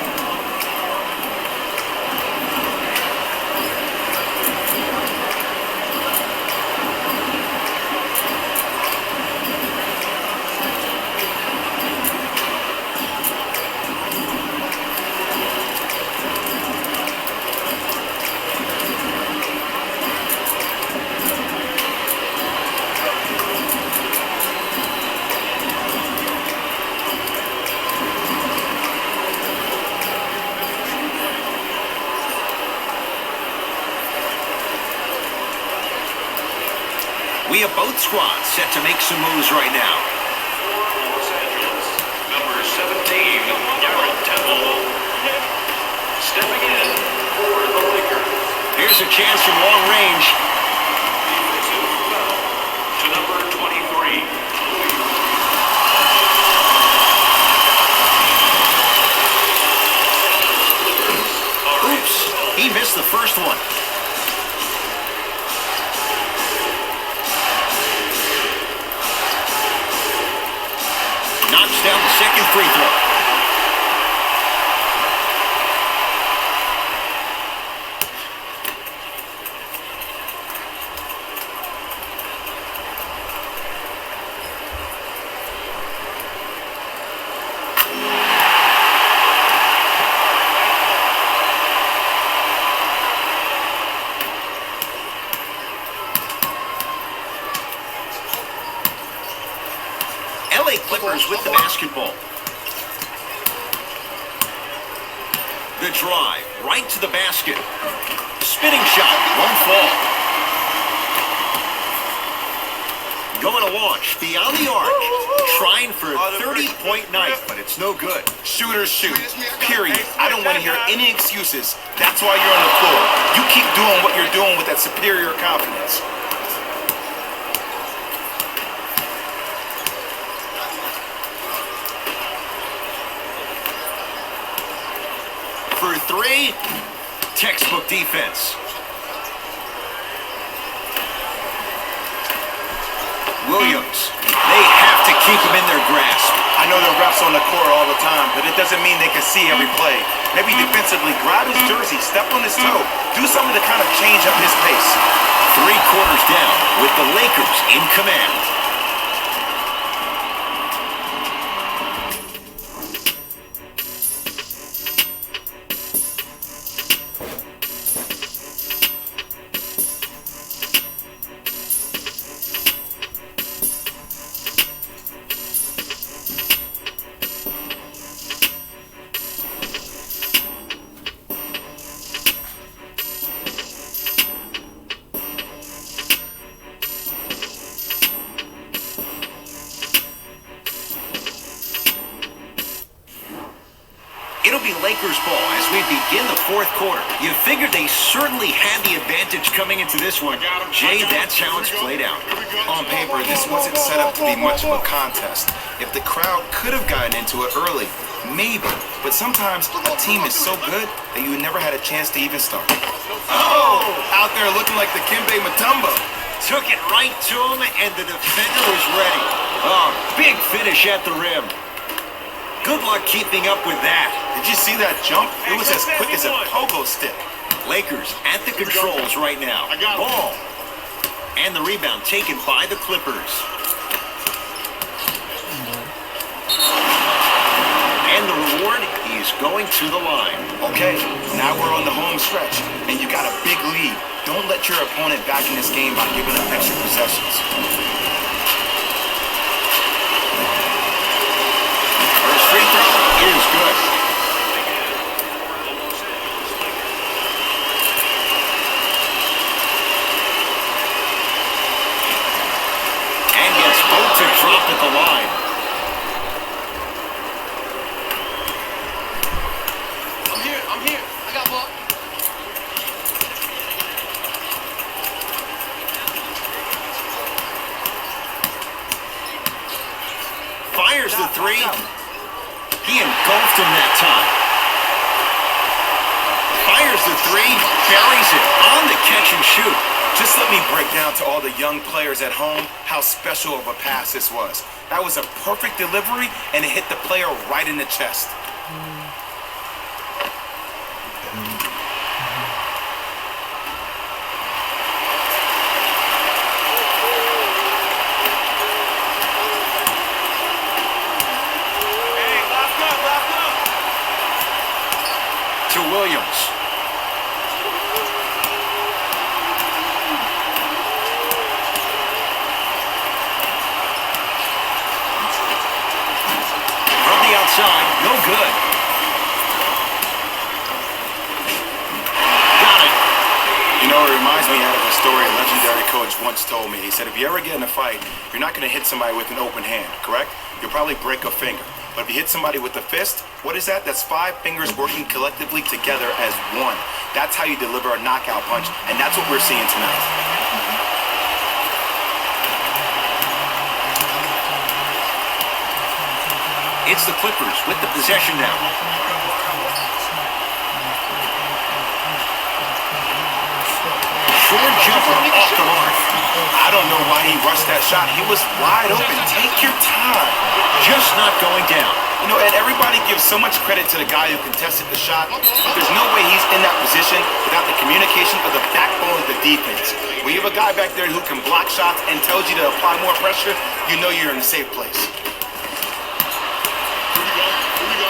We have both squads set to make some moves right now. For Los Angeles, number 17, Garrett Temple. Stepping in for the Lakers. Here's a chance from long range. Defensive foul to number 23. Oops, he missed the first one. Knocks down the second free throw. LA Clippers with the basketball. The drive, right to the basket. Spinning shot, won't fall. Going to launch beyond the arc. Trying for a 30-point night, but it's no good. Shooters shoot, period. I don't want to hear any excuses. That's why you're on the floor. You keep doing what you're doing with that superior confidence. For 3, textbook defense. Williams. They have to keep him in their grasp. I know the refs on the court all the time, but it doesn't mean they can see every play. Maybe defensively, grab his jersey, step on his toe, do something to kind of change up his pace. 3 quarters down with the Lakers in command. It'll be Lakers ball as we begin the 4th quarter. You figured they certainly had the advantage coming into this one. Jay, that's how it's played out. On paper, this wasn't set up to be much of a contest. If the crowd could have gotten into it early, maybe. But sometimes a team is so good that you never had a chance to even start. Oh! Out there looking like the Kimbe Mutombo. Took it right to him, and the defender was ready. Oh, big finish at the rim. Good luck keeping up with that. Did you see that jump? It was as quick as a pogo stick. Lakers at the controls right now. Ball. And the rebound taken by the Clippers. And the reward, he's going to the line. Okay, now we're on the home stretch, and you got a big lead. Don't let your opponent back in this game by giving up extra possessions. First free throw is good. And gets both to drop at the line. I'm here. I got ball. Fires the 3. He engulfed him that time. Fires the 3, buries it on the catch and shoot. Just let me break down to all the young players at home how special of a pass this was. That was a perfect delivery, and it hit the player right in the chest. To Williams. From the outside, no good. Got it. You know, it reminds me of a story a legendary coach once told me. He said, if you ever get in a fight, you're not going to hit somebody with an open hand, correct? You'll probably break a finger. But if you hit somebody with a fist, what is that? That's 5 fingers working collectively together as one. That's how you deliver a knockout punch, and that's what we're seeing tonight. It's the Clippers with the possession now. Short jumper off the mark. I don't know why he rushed that shot. He was wide open. Take your time. Just not going down. You know, and everybody gives so much credit to the guy who contested the shot, but there's no way he's in that position without the communication of the backbone of the defense. When you have a guy back there who can block shots and tells you to apply more pressure, you know you're in a safe place. Here we go.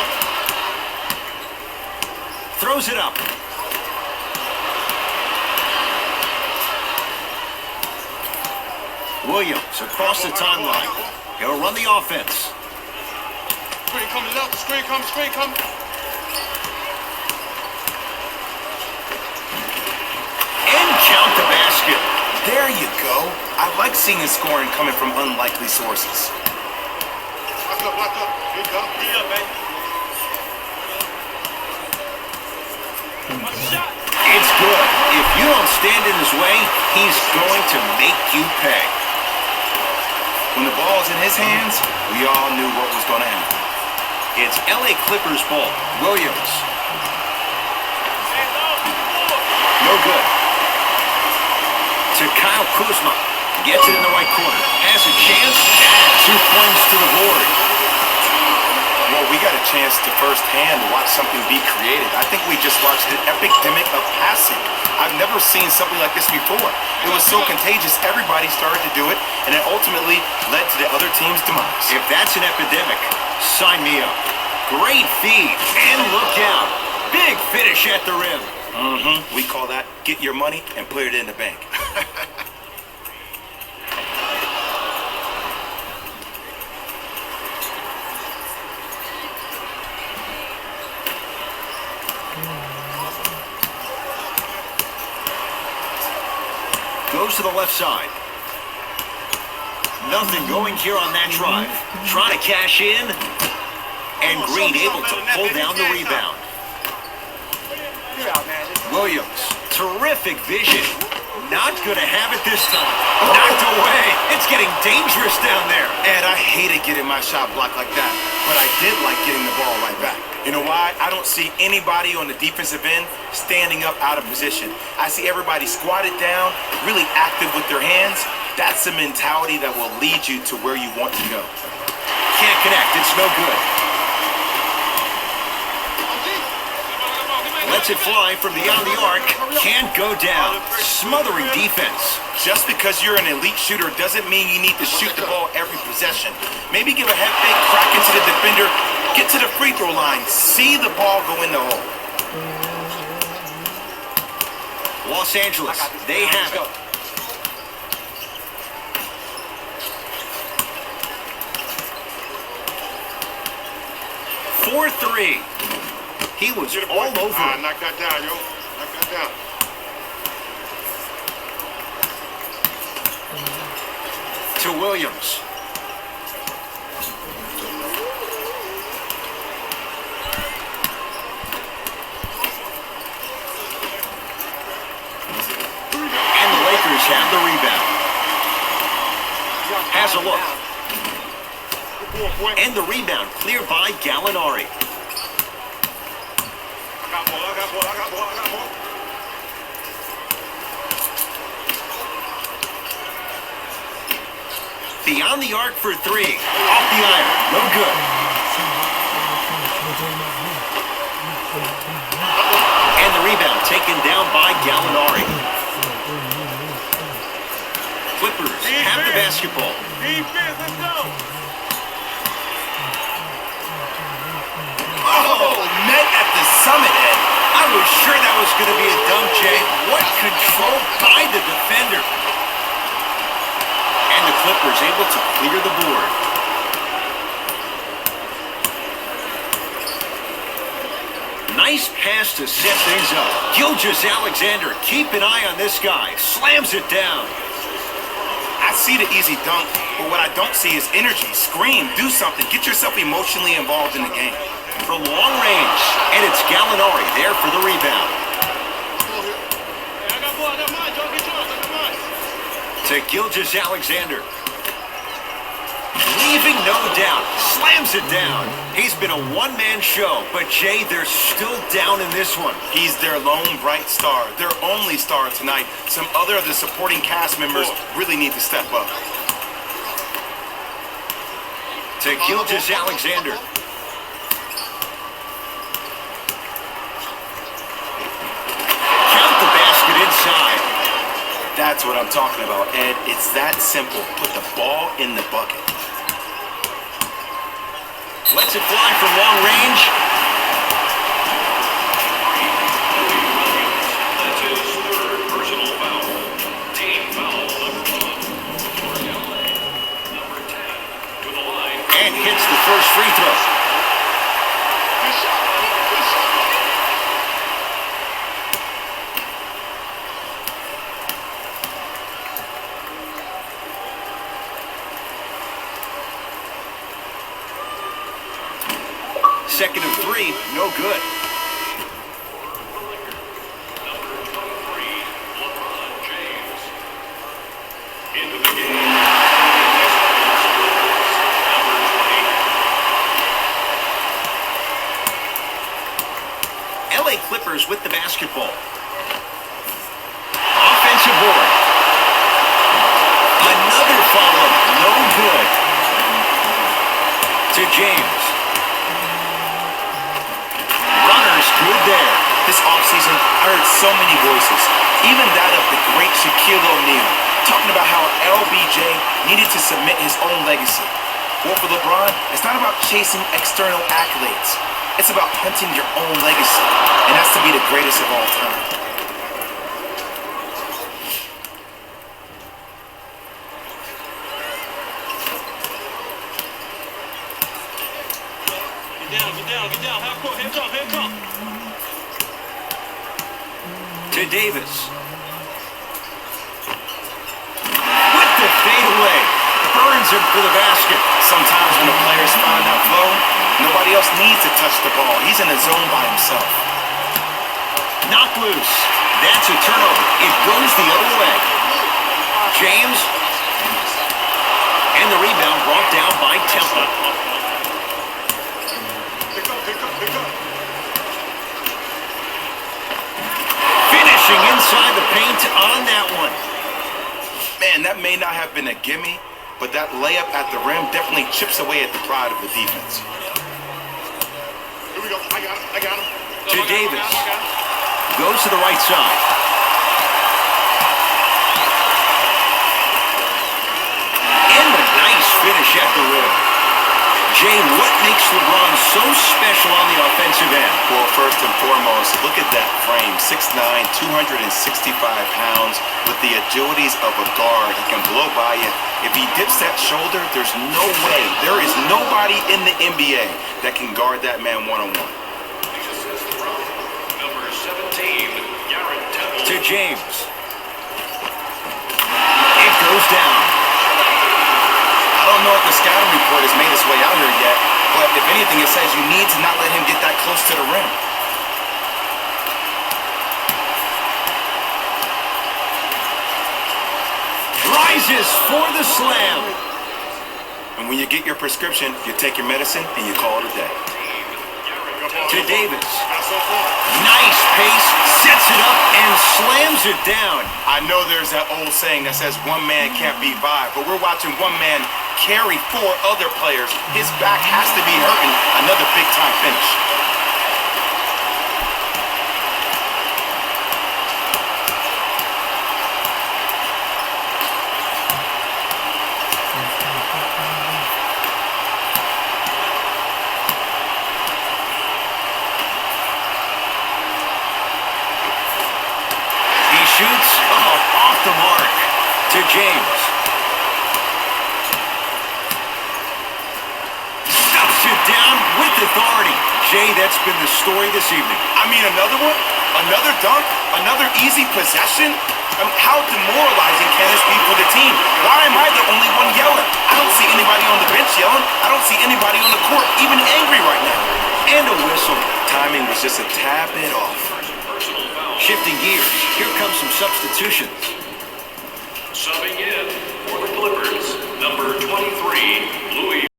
Throws it up. Williams across the timeline. He'll run the offense. Screen coming up. Screen coming. And count the basket. There you go. I like seeing his scoring coming from unlikely sources. Block up. Here you go. Here up, baby. It's good. If you don't stand in his way, he's going to make you pay. When the ball's in his hands, we all knew what was going to happen. It's LA Clippers ball. Williams. No good. To Kyle Kuzma. Gets it in the right corner. Has a chance. 2 points to the board. Well, we got a chance to firsthand watch something be created. I think we just watched an epidemic of passing. I've never seen something like this before. It was so contagious, everybody started to do it, and it ultimately led to the other team's demise. If that's an epidemic, sign me up. Great feed, and look out. Big finish at the rim. We call that get your money and put it in the bank. Goes to the left side. Nothing going here on that drive. Trying to cash in. And Green able to pull down the rebound. Williams, terrific vision. Not going to have it this time. Knocked away. It's getting dangerous down there. And I hated getting my shot blocked like that, but I did like getting the ball right back. You know why? I don't see anybody on the defensive end standing up out of position. I see everybody squatted down, really active with their hands. That's the mentality that will lead you to where you want to go. Can't connect. It's no good. Lets it fly from beyond the arc. Can't go down. Smothering defense. Just because you're an elite shooter doesn't mean you need to shoot the ball every possession. Maybe give a head fake, crack into the defender, get to the free throw line, see the ball go in the hole. Los Angeles, they have it. For 3. He was all over. Knock that down, yo. Knock that down. To Williams. And the Lakers have the rebound. Has a look. And the rebound cleared by Gallinari. I got ball. Beyond the arc for 3. Off the iron. No good. And the rebound taken down by Gallinari. Clippers have the basketball. Defense, let's go. Oh, net at the summit, Ed. I was sure that was going to be a dunk, Jay. What control by the defender. And the Clippers able to clear the board. Nice pass to set things up. Gilgeous-Alexander, keep an eye on this guy. Slams it down. I see the easy dunk, but what I don't see is energy. Scream, do something, get yourself emotionally involved in the game. From long range, and it's Gallinari there for the rebound. I got mine, Joe. Get yours. I got mine. To Gilgeous-Alexander. Leaving no doubt. Slams it down. He's been a one-man show, but Jay, they're still down in this one. He's their lone bright star, their only star tonight. Some other of the supporting cast members really need to step up. To Gilgeous-Alexander. Count the basket inside. That's what I'm talking about, Ed. It's that simple. Put the ball in the bucket. Lets it fly from long range. That's his third personal foul. Team foul number 1. For LA, number 10. To the line. And hits the first free throw. Good shot. Good shot. Second of 3, no good. Number 23, LeBron James. Into the game. Number 20. LA Clippers with the basketball. Offensive board. A voices, even that of the great Shaquille O'Neal, talking about how LBJ needed to submit his own legacy. Well, for LeBron, it's not about chasing external accolades. It's about hunting your own legacy, and that's to be the greatest of all time. Get down. Half court, hands up. To Davis. With the fadeaway. Burns him for the basket. Sometimes when the players find that flow, nobody else needs to touch the ball. He's in the zone by himself. Knocked loose. That's a turnover. It goes the other way. James. And the rebound brought down by Temple. Pick up. Finishing inside the paint on that one. Man, that may not have been a gimme, but that layup at the rim definitely chips away at the pride of the defense. Here we go. I got him. To Davis. Goes to the right side. And a nice finish at the rim. Jay, what makes LeBron so special on the offensive end? Well, first and foremost, look at that frame. 6'9", 265 pounds, with the agilities of a guard. He can blow by you. If he dips that shoulder, there's no way. There is nobody in the NBA that can guard that man one-on-one. Number 17, Garrett Temple. To James. It goes down. I don't know if the scouting report has made its way out here yet, but if anything, it says you need to not let him get that close to the rim. Rises for the slam. And when you get your prescription, you take your medicine and you call it a day. To Davis. Nice pace, sets it up and slams it down. I know there's that old saying that says one man can't beat five, but we're watching one man carry four other players. His back has to be hurting. Another big-time finish. Shoots off the mark. To James. Stuffs it down with authority. Jay, that's been the story this evening. I mean, another one? Another dunk? Another easy possession? I mean, how demoralizing can this be for the team? Why am I the only one yelling? I don't see anybody on the bench yelling. I don't see anybody on the court even angry right now. And a whistle. Timing was just a tad bit off. Shifting gears, here comes some substitutions. Subbing in for the Clippers, number 23,